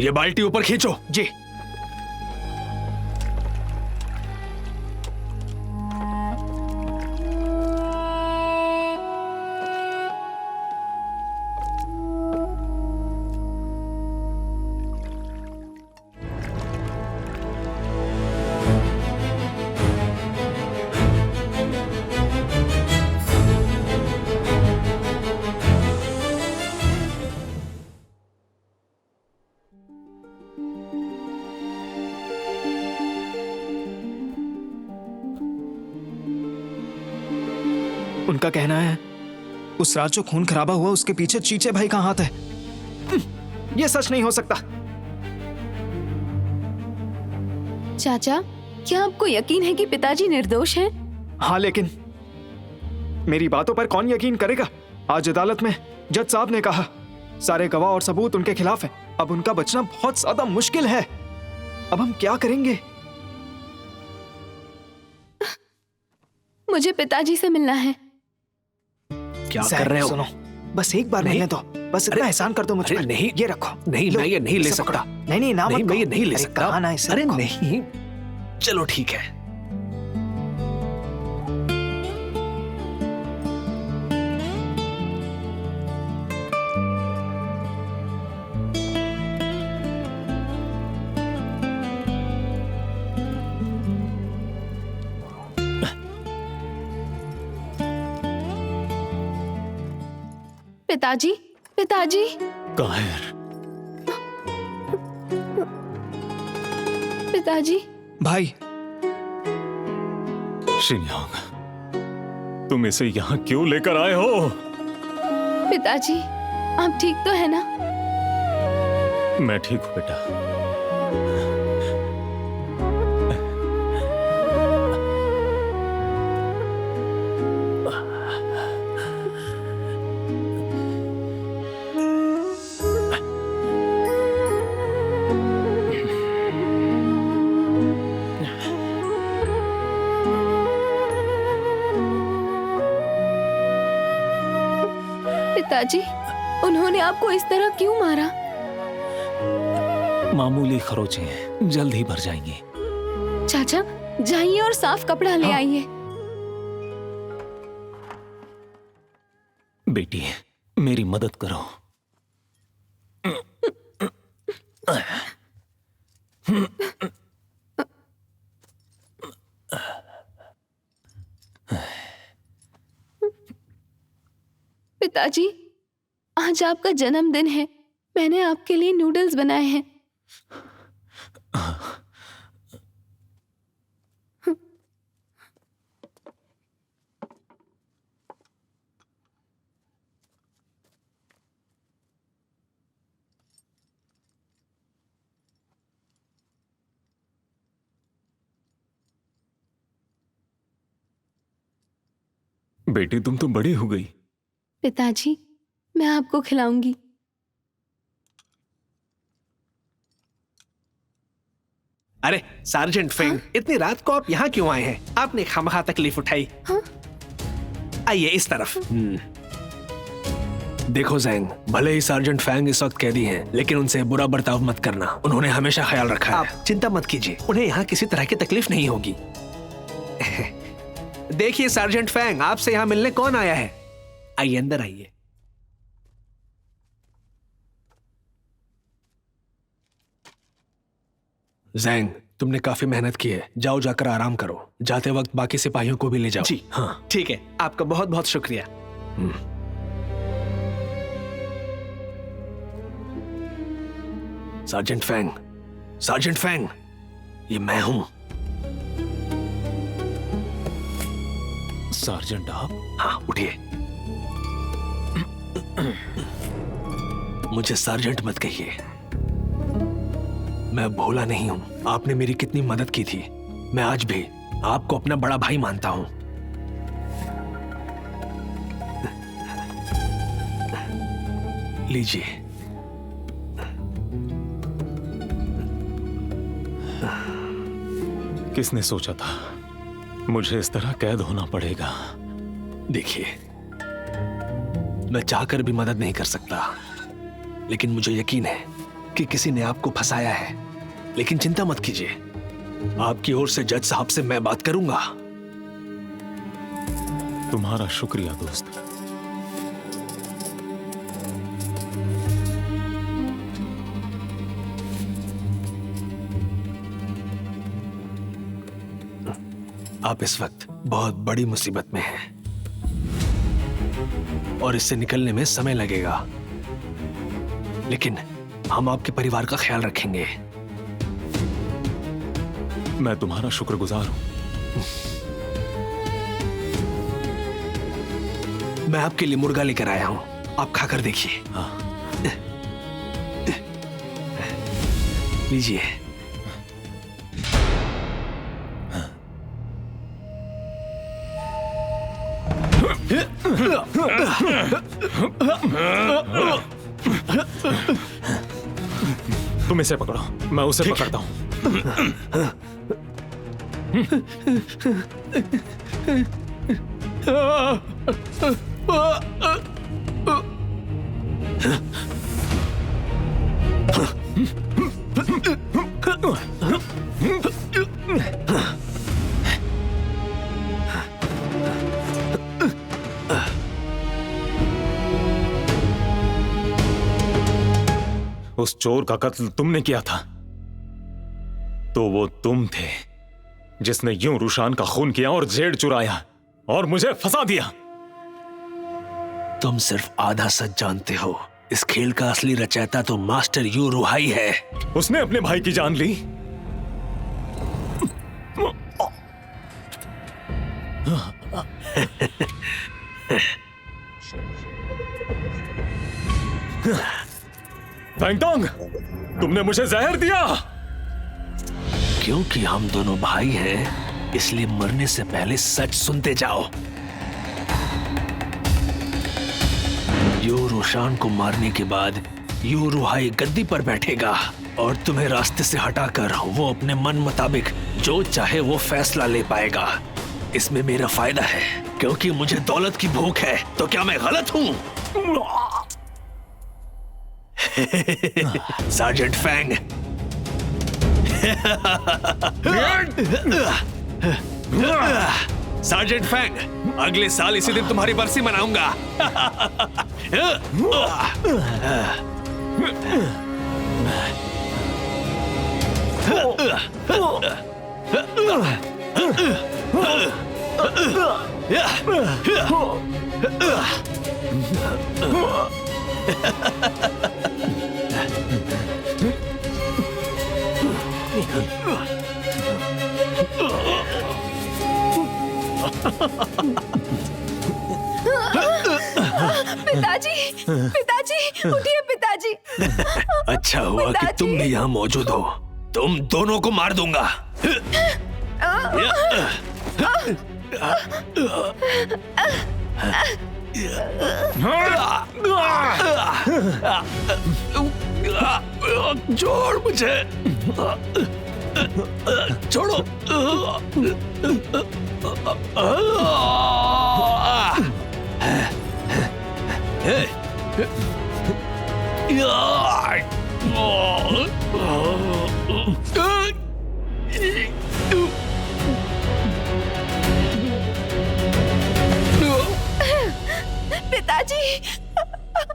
ये बाल्टी ऊपर खींचो। जी। उनका कहना है उस रात जो खून खराबा हुआ उसके पीछे चीचे भाई का हाथ है। ये सच नहीं हो सकता। चाचा, क्या आपको यकीन है कि पिताजी निर्दोष हैं? हाँ, लेकिन मेरी बातों पर कौन यकीन करेगा? आज अदालत में जज साहब ने कहा सारे गवाह और सबूत उनके खिलाफ हैं। अब उनका बचना बहुत ज्यादा मुश्किल है। अब हम क्या करेंगे? मुझे पिताजी से मिलना है। क्या कर रहे हो? सुनो, बस एक बार मिलने दो। बस इतना एहसान कर दो मुझ पर। नहीं, ये रखो। नहीं, मैं ये नहीं ले सकता। नहीं, ना मत मैं ये नहीं ले अरे सकता। कहा ना इसे अरे रखो। नहीं, चलो ठीक है। पिताजी, पिताजी। कायर, पिताजी। भाई। शिनयांग, तुम इसे यहाँ क्यों लेकर आए हो? पिताजी, आप ठीक तो है ना? मैं ठीक हूँ बेटा। पिताजी, उन्होंने आपको इस तरह क्यों मारा? मामूली खरोंचे हैं, जल्द ही भर जाएंगे। चाचा, जाइए और साफ कपड़ा ले आइए। बेटी, मेरी मदद करो। पिताजी, आज आपका जन्मदिन है। मैंने आपके लिए नूडल्स बनाए हैं। बेटी, तुम तो बड़ी हो गई। पिताजी, मैं आपको खिलाऊंगी। अरे सार्जेंट फेंग, इतनी रात को आप यहाँ क्यों आए हैं? आपने खामखा तकलीफ उठाई। आइए इस तरफ। देखो जैंग, भले ही सार्जेंट फैंग इस वक्त कैदी हैं, लेकिन उनसे बुरा बर्ताव मत करना। उन्होंने हमेशा ख्याल रखा है। आप चिंता मत कीजिए, उन्हें यहाँ किसी तरह की तकलीफ नहीं होगी। देखिए सार्जेंट फैंग, आपसे यहाँ मिलने कौन आया है? आइए अंदर आइए। जैंग, तुमने काफी मेहनत की है। जाओ जाकर आराम करो। जाते वक्त बाकी सिपाहियों को भी ले जाओ। जी हाँ, ठीक है। आपका बहुत बहुत शुक्रिया। सार्जेंट फैंग, सार्जेंट फैंग, ये मैं हूं। सार्जेंट आप? हाँ, उठिए। मुझे सार्जेंट मत कहिए, मैं भोला नहीं हूं। आपने मेरी कितनी मदद की थी। मैं आज भी आपको अपना बड़ा भाई मानता हूं। लीजिए। किसने सोचा था मुझे इस तरह कैद होना पड़ेगा? देखिए, मैं चाहकर भी मदद नहीं कर सकता, लेकिन मुझे यकीन है कि किसी ने आपको फंसाया है। लेकिन चिंता मत कीजिए, आपकी ओर से जज साहब से मैं बात करूंगा। तुम्हारा शुक्रिया दोस्त। आप इस वक्त बहुत बड़ी मुसीबत में हैं और इससे निकलने में समय लगेगा, लेकिन हम आपके परिवार का ख्याल रखेंगे। मैं तुम्हारा शुक्रगुजार हूं। मैं आपके लिए मुर्गा लेकर आया हूँ, आप खाकर देखिए। लीजिए। तुम इसे पकड़ो, मैं उसे पकड़ता हूं। उस चोर का कत्ल तुमने किया था, तो वो तुम थे जिसने यूं रुशान का खून किया और जेड चुराया और मुझे फंसा दिया। तुम सिर्फ आधा सच जानते हो। इस खेल का असली रचयिता तो मास्टर यू रुहाई है। उसने अपने भाई की जान ली। फैंगटोंग, तुमने मुझे जहर दिया। क्योंकि हम दोनों भाई हैं, इसलिए मरने से पहले सच सुनते जाओ। यू रुशान को मारने के बाद यू रुहाई गद्दी पर बैठेगा और तुम्हें रास्ते से हटाकर वो अपने मन मुताबिक जो चाहे वो फैसला ले पाएगा। इसमें मेरा फायदा है क्योंकि मुझे दौलत की भूख है। तो क्या मैं गलत हूं? Sergeant Fang. सार्जेंट फैंग, अगले साल इसी दिन तुम्हारी बरसी मनाऊंगा। पिताजी, पिताजी, उठिए पिताजी। अच्छा हुआ कि तुम भी यहाँ मौजूद हो। तुम दोनों को मार दूंगा। छोड़ मुझे, छोड़ो। पिताजी,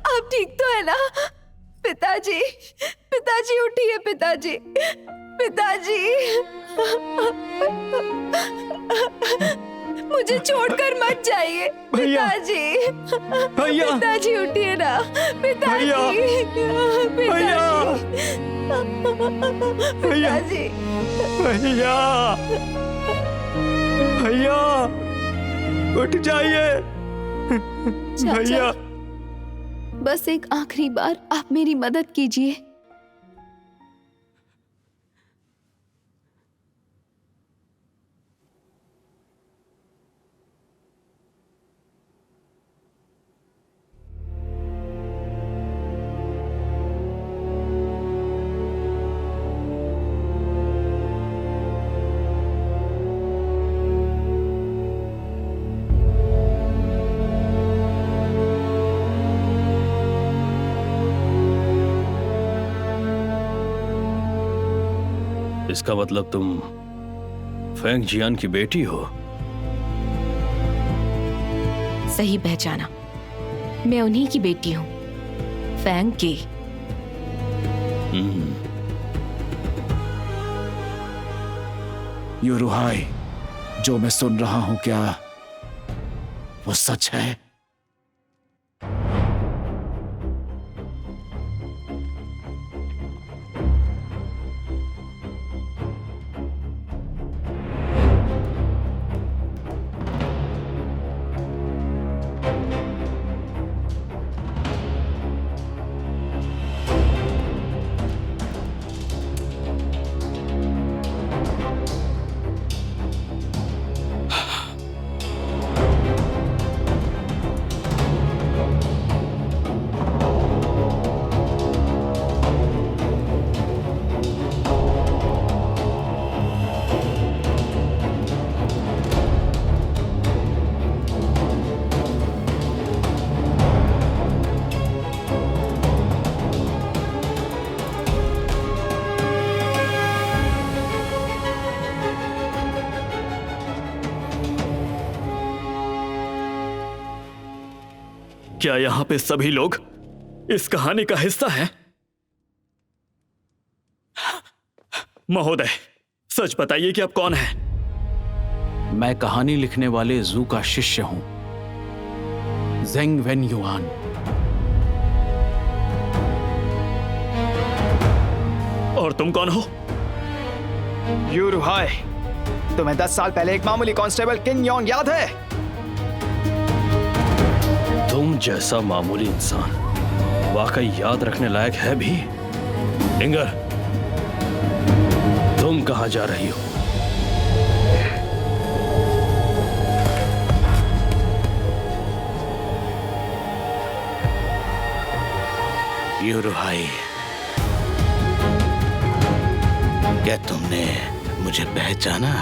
आप ठीक तो है ना? पिताजी, पिताजी उठिए पिताजी, पिताजी। मुझे छोड़कर मत जाइए पिताजी। पिताजी उठिए ना पिताजी। पिताजी, भैया उठ जाइए। भैया, बस एक आखिरी बार आप मेरी मदद कीजिए। इसका मतलब तुम फैंग जियान की बेटी हो? सही पहचाना, मैं उन्हीं की बेटी हूँ, फैंग की। यू रुहाई, जो मैं सुन रहा हूं क्या वो सच है? क्या यहाँ पे सभी लोग इस कहानी का हिस्सा हैं? महोदय, सच बताइए कि आप कौन हैं? मैं कहानी लिखने वाले जू का शिष्य हूं, ज़ेंग वेन युआन। और तुम कौन हो? यू रुहाई, तुम्हें 10 साल पहले एक मामूली कांस्टेबल किन योंग याद है? तुम जैसा मामूली इंसान वाकई याद रखने लायक है भी? इंगर, तुम कहां जा रही हो? यूरुहाई, क्या तुमने मुझे पहचाना?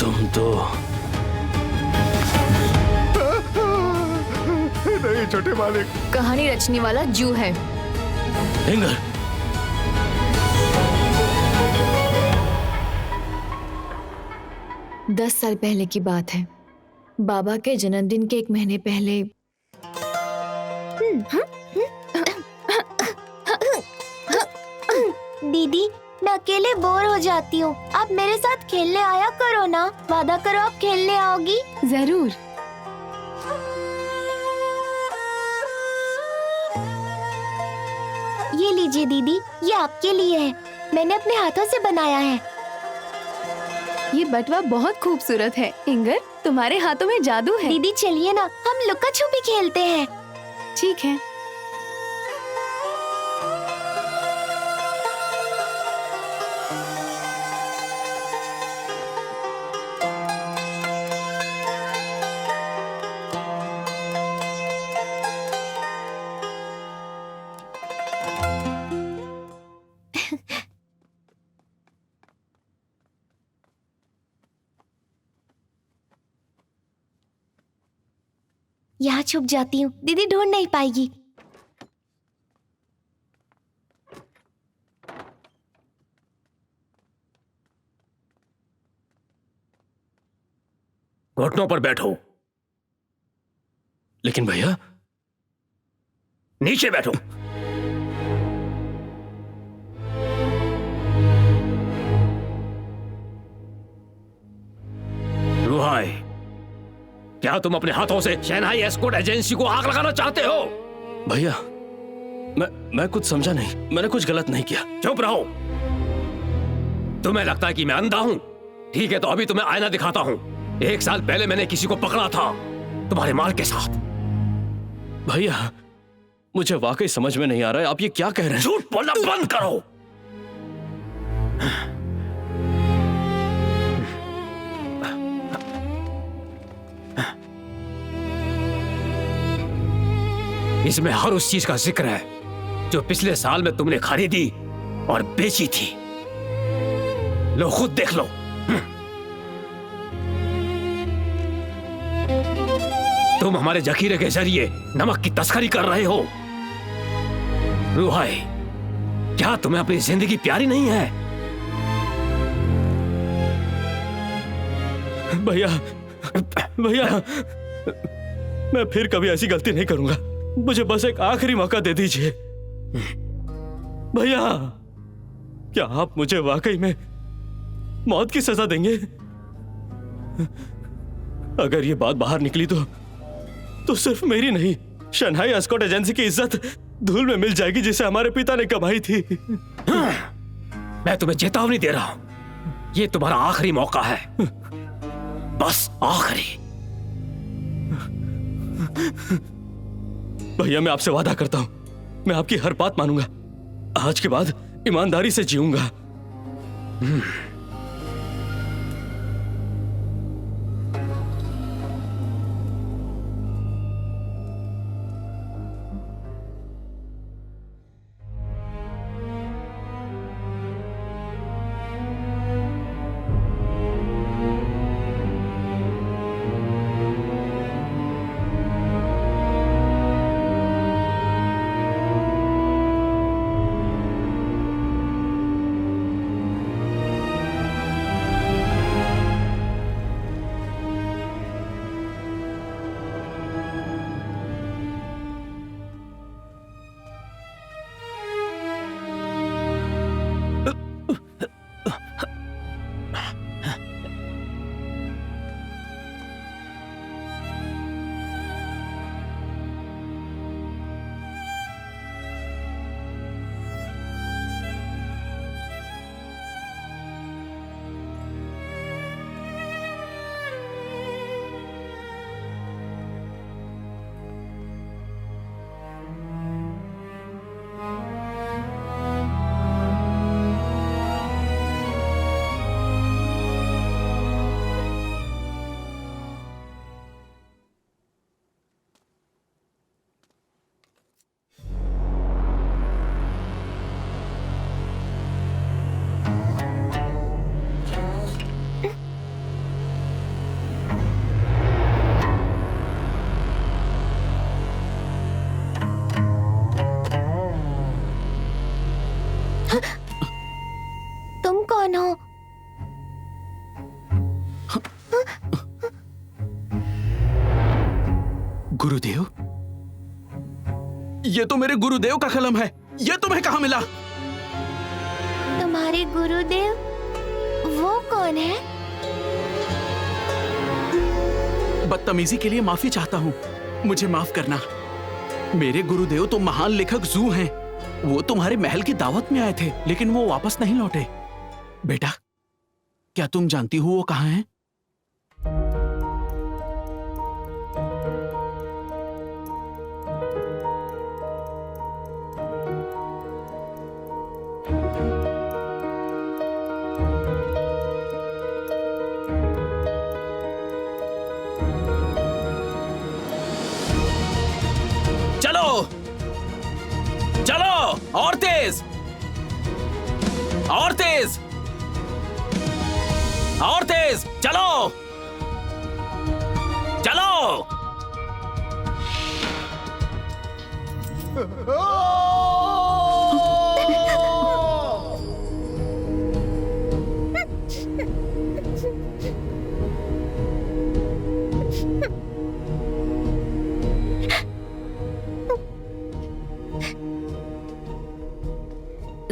तुम तो नहीं छोटे मालिक, कहानी रचने वाला जू है। इंगर, 10 साल पहले की बात है। बाबा के जन्मदिन के 1 महीने पहले दीदी, मैं अकेले बोर हो जाती हूँ। आप मेरे साथ खेलने आया करो ना। वादा करो आप खेलने आओगी। जरूर। ये लीजिए दीदी, ये आपके लिए है। मैंने अपने हाथों से बनाया है। ये बटवा बहुत खूबसूरत है। इंगर, तुम्हारे हाथों में जादू है। दीदी चलिए ना, हम लुका छुपी खेलते हैं। ठीक है। यहाँ छुप जाती हूँ, दीदी ढूंढ नहीं पाएगी। घुटनों पर बैठो। लेकिन भैया, नीचे बैठो। रुहाई, क्या तुम अपने हाथों से शंघाई एस्कॉर्ट एजेंसी को आग लगाना चाहते हो? भैया, मैं कुछ समझा नहीं। मैंने कुछ गलत नहीं किया। चुप रहो। तुम्हें लगता है कि मैं अंधा हूं? ठीक है, तो अभी तुम्हें आईना दिखाता हूं। 1 साल पहले मैंने किसी को पकड़ा था तुम्हारे माल के साथ। भैया, मुझे वाकई समझ में नहीं आ रहा है, आप ये क्या कह रहे हैं? झूठ बोलना बंद करो। इसमें हर उस चीज का जिक्र है जो पिछले साल में तुमने खरीदी और बेची थी। लो, खुद देख लो। तुम हमारे जखीरे के जरिए नमक की तस्करी कर रहे हो। रुहाई, क्या तुम्हें अपनी जिंदगी प्यारी नहीं है? भैया, भैया, मैं फिर कभी ऐसी गलती नहीं करूंगा। मुझे बस एक आखिरी मौका दे दीजिए। भैया, क्या आप मुझे वाकई में मौत की सजा देंगे? अगर ये बात बाहर निकली तो सिर्फ मेरी नहीं, शंघाई एस्कॉर्ट एजेंसी की इज्जत धूल में मिल जाएगी जिसे हमारे पिता ने कमाई थी। मैं तुम्हें चेतावनी दे रहा हूं, ये तुम्हारा आखिरी मौका है, बस आखिरी। भैया, मैं आपसे वादा करता हूं, मैं आपकी हर बात मानूंगा। आज के बाद ईमानदारी से जीऊंगा। ये तो मेरे गुरुदेव का कलम है। ये तुम्हें कहाँ मिला? तुम्हारे गुरुदेव वो कौन है? बदतमीजी के लिए माफी चाहता हूँ, मुझे माफ करना। मेरे गुरुदेव तो महान लेखक जू हैं। वो तुम्हारे महल की दावत में आए थे, लेकिन वो वापस नहीं लौटे। बेटा, क्या तुम जानती हो वो कहाँ हैं? चलो और तेज, और तेज, और तेज, चलो चलो।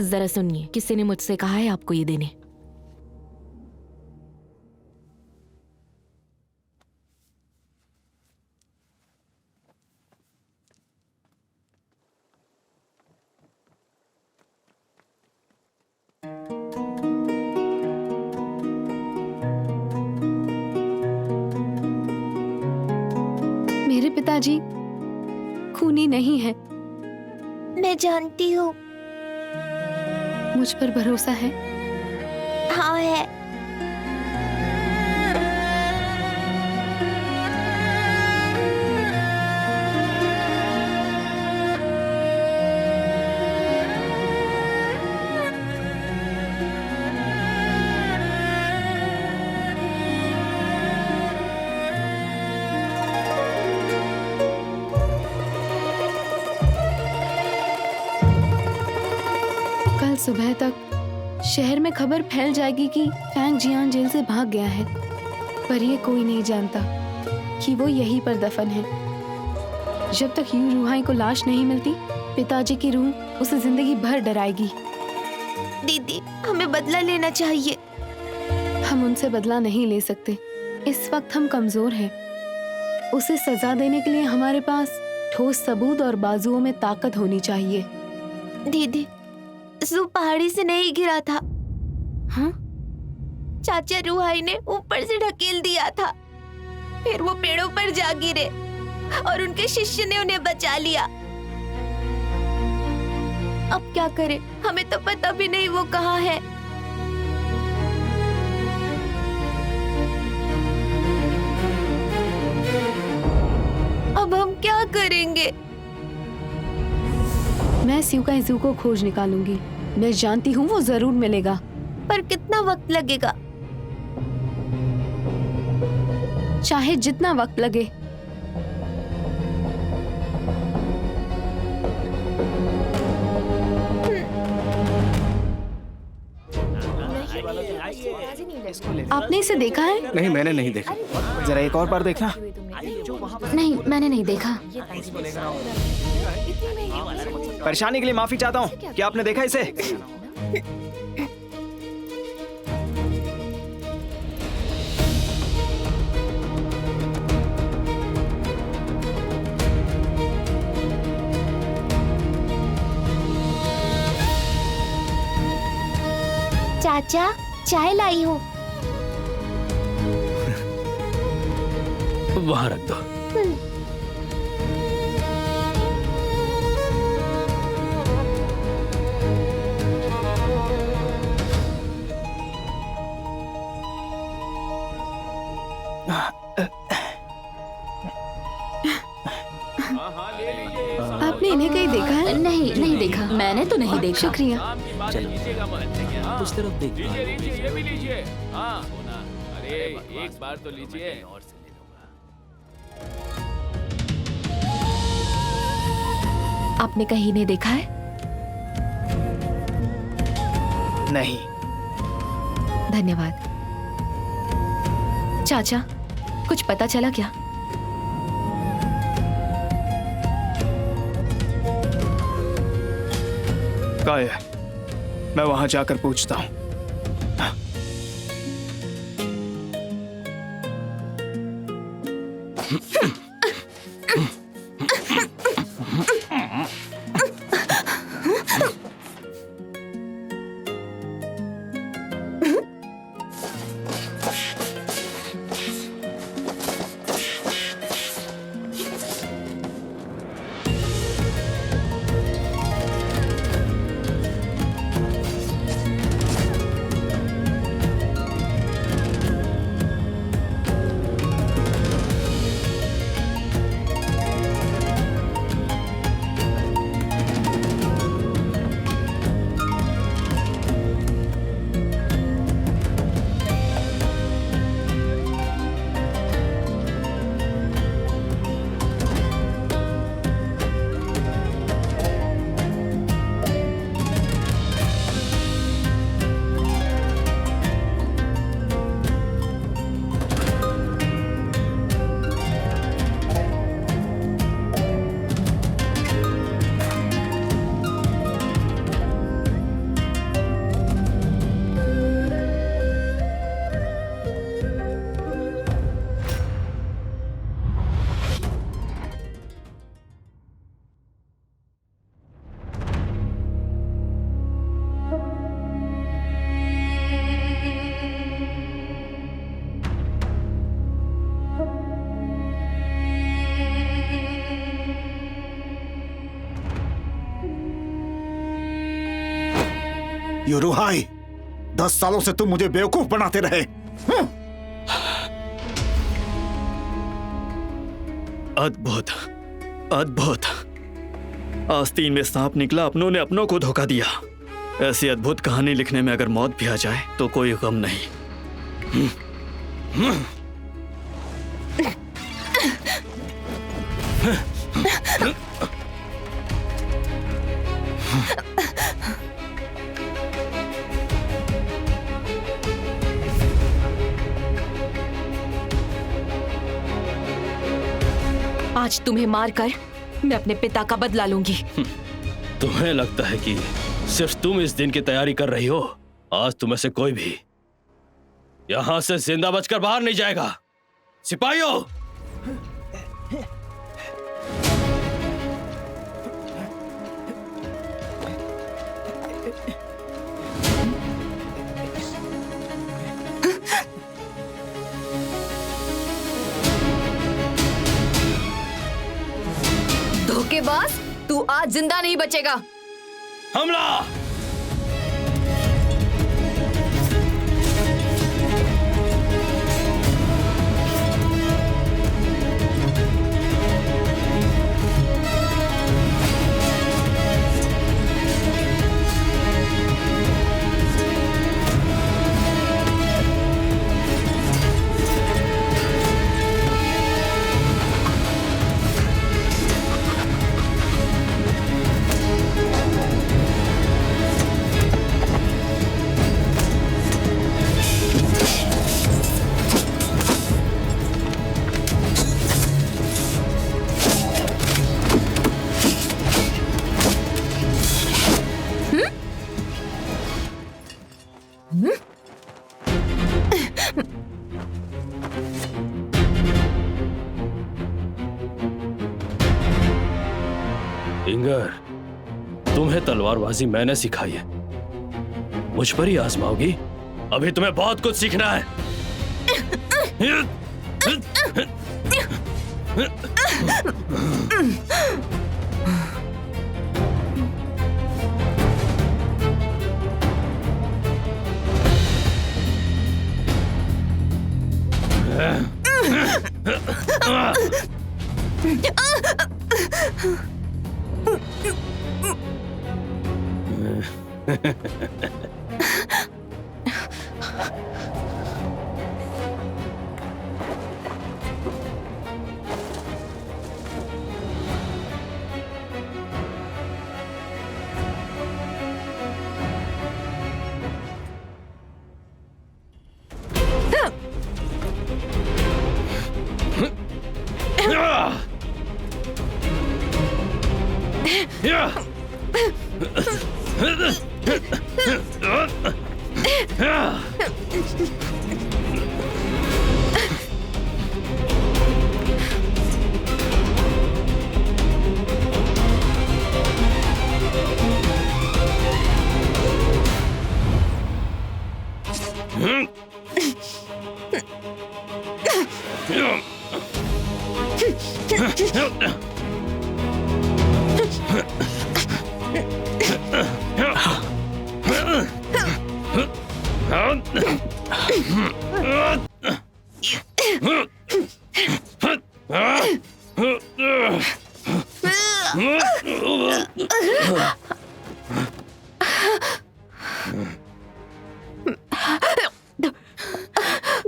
जरा सुनिए, किसी ने मुझसे कहा है आपको ये देने। मेरे पिताजी खूनी नहीं है। मैं जानती हूँ। मुझ पर भरोसा है? हाँ है। कल सुबह तक शहर में खबर फैल जाएगी कि फैंग जियान जेल से भाग गया है, पर ये कोई नहीं जानता कि वो यहीं पर दफन है। जब तक यू रूहाई को लाश नहीं मिलती, पिताजी की रूह उसे जिंदगी भर डराएगी। दीदी, हमें बदला लेना चाहिए। हम उनसे बदला नहीं ले सकते। इस वक्त हम कमजोर हैं। उसे सजा देने के लिए हमारे पास ठोस सबूत और बाजुओं में ताकत होनी चाहिए। दीदी, जू पहाड़ी से नहीं गिरा था। हाँ? चाचा रूहाई ने ऊपर से ढकेल दिया था, फिर वो पेड़ों पर जा गिरे और उनके शिष्य ने उन्हें बचा लिया। अब क्या करें? हमें तो पता भी नहीं वो कहाँ है। अब हम क्या करेंगे? मैं स्यूकाई जू को खोज निकालूंगी। मैं जानती हूँ वो जरूर मिलेगा। पर कितना वक्त लगेगा? चाहे जितना वक्त लगे। आपने इसे देखा है? नहीं, मैंने नहीं देखा। जरा एक और बार देखना। नहीं, मैंने नहीं देखा। परेशानी के लिए माफी चाहता हूँ। क्या आपने देखा इसे? चाचा, चाय लाई हूँ। वहां रख दो। आपने इन्हें कहीं देखा है? नहीं, नहीं देखा। मैंने तो नहीं देखा। शुक्रिया। उस तरफ देखिए। ये भी लीजिए। हाँ, अरे एक बार तो लीजिए। आपने कहीं नहीं देखा है? नहीं। धन्यवाद। चाचा, कुछ पता चला क्या? काय है, मैं वहां जाकर पूछता हूं। ये रुहाई, 10 सालों से तुम मुझे बेवकूफ बनाते रहे। अद्भुत, अद्भुत। आस्तीन में सांप निकला, अपनों ने अपनों को धोखा दिया। ऐसी अद्भुत कहानी लिखने में अगर मौत भी आ जाए तो कोई गम नहीं। आज तुम्हें मारकर मैं अपने पिता का बदला लूंगी। तुम्हें लगता है कि सिर्फ तुम इस दिन की तैयारी कर रही हो? आज तुम्हें से कोई भी यहां से जिंदा बचकर बाहर नहीं जाएगा। सिपाहियों, धोखेबाज, तू आज जिंदा नहीं बचेगा। हमला! इंगर, तुम्हें तलवारबाजी मैंने सिखाई है, मुझ पर ही आजमाओगी? अभी तुम्हें बहुत कुछ सीखना है।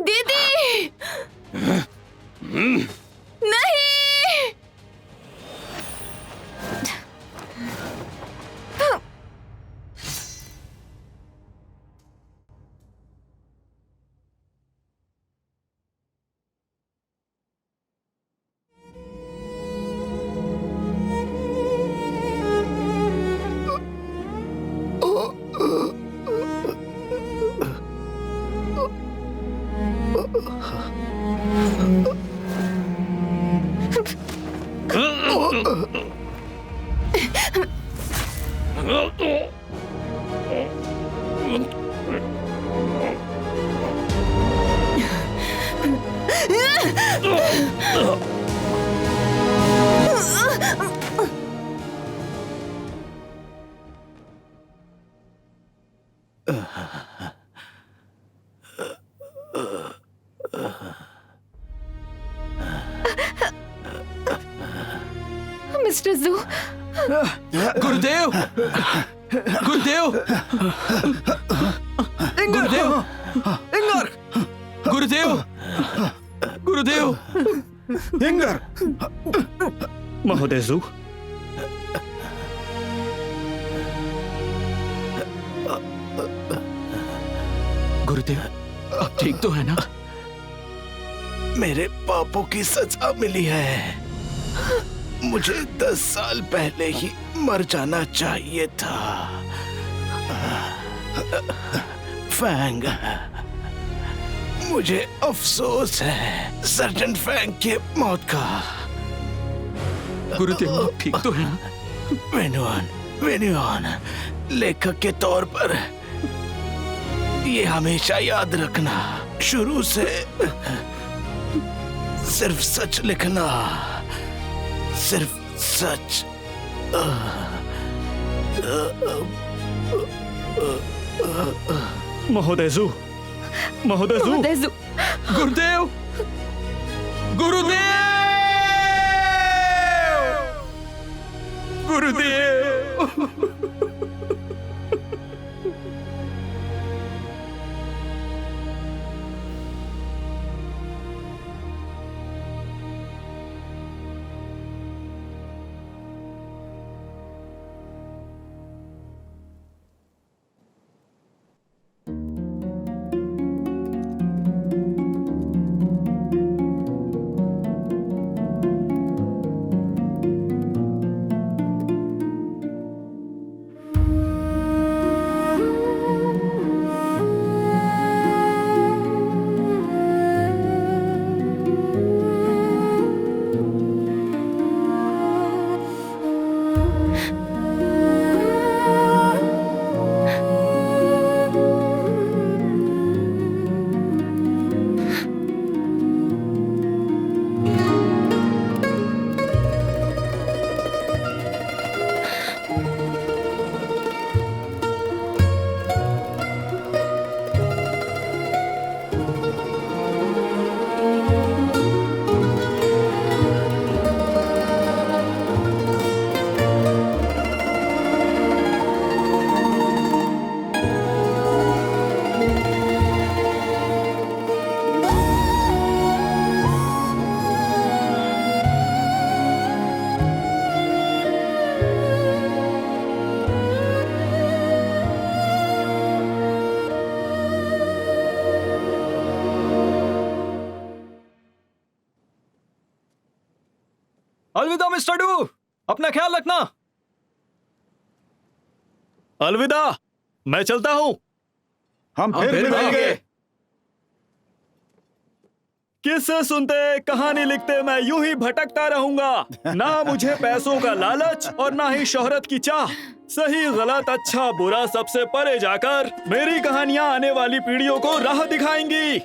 दीदी नहीं। मिस्टर जू। गुरुदेव, गुरुदेव, गुरुदेव, इंगर, गुरुदेव, गुरुदेव, इंगर। महोदय जू, गुरुदेव, आप ठीक तो है ना? मेरे पापों की सजा मिली है। मुझे 10 साल पहले ही मर जाना चाहिए था। फैंग, मुझे अफसोस है सर्जन फैंग के मौत का। गुरुदेव, आप ठीक तो है ना? वेन्युआन, वेन्युआन, लेखक के तौर पर ये हमेशा याद रखना, शुरू से सिर्फ सच लिखना, सिर्फ सच। महोदय जू, महोदय जू, गुरुदेव, गुरुदेव, गुरुदेव। अलविदा मिस्टर डू, अपना ख्याल रखना। अलविदा, मैं चलता हूं। हम फिर मिलेंगे। किस्से सुनते, कहानी लिखते मैं यूं ही भटकता रहूंगा। ना मुझे पैसों का लालच और ना ही शोहरत की चाह। सही गलत अच्छा बुरा सबसे परे जाकर मेरी कहानियां आने वाली पीढ़ियों को राह दिखाएंगी।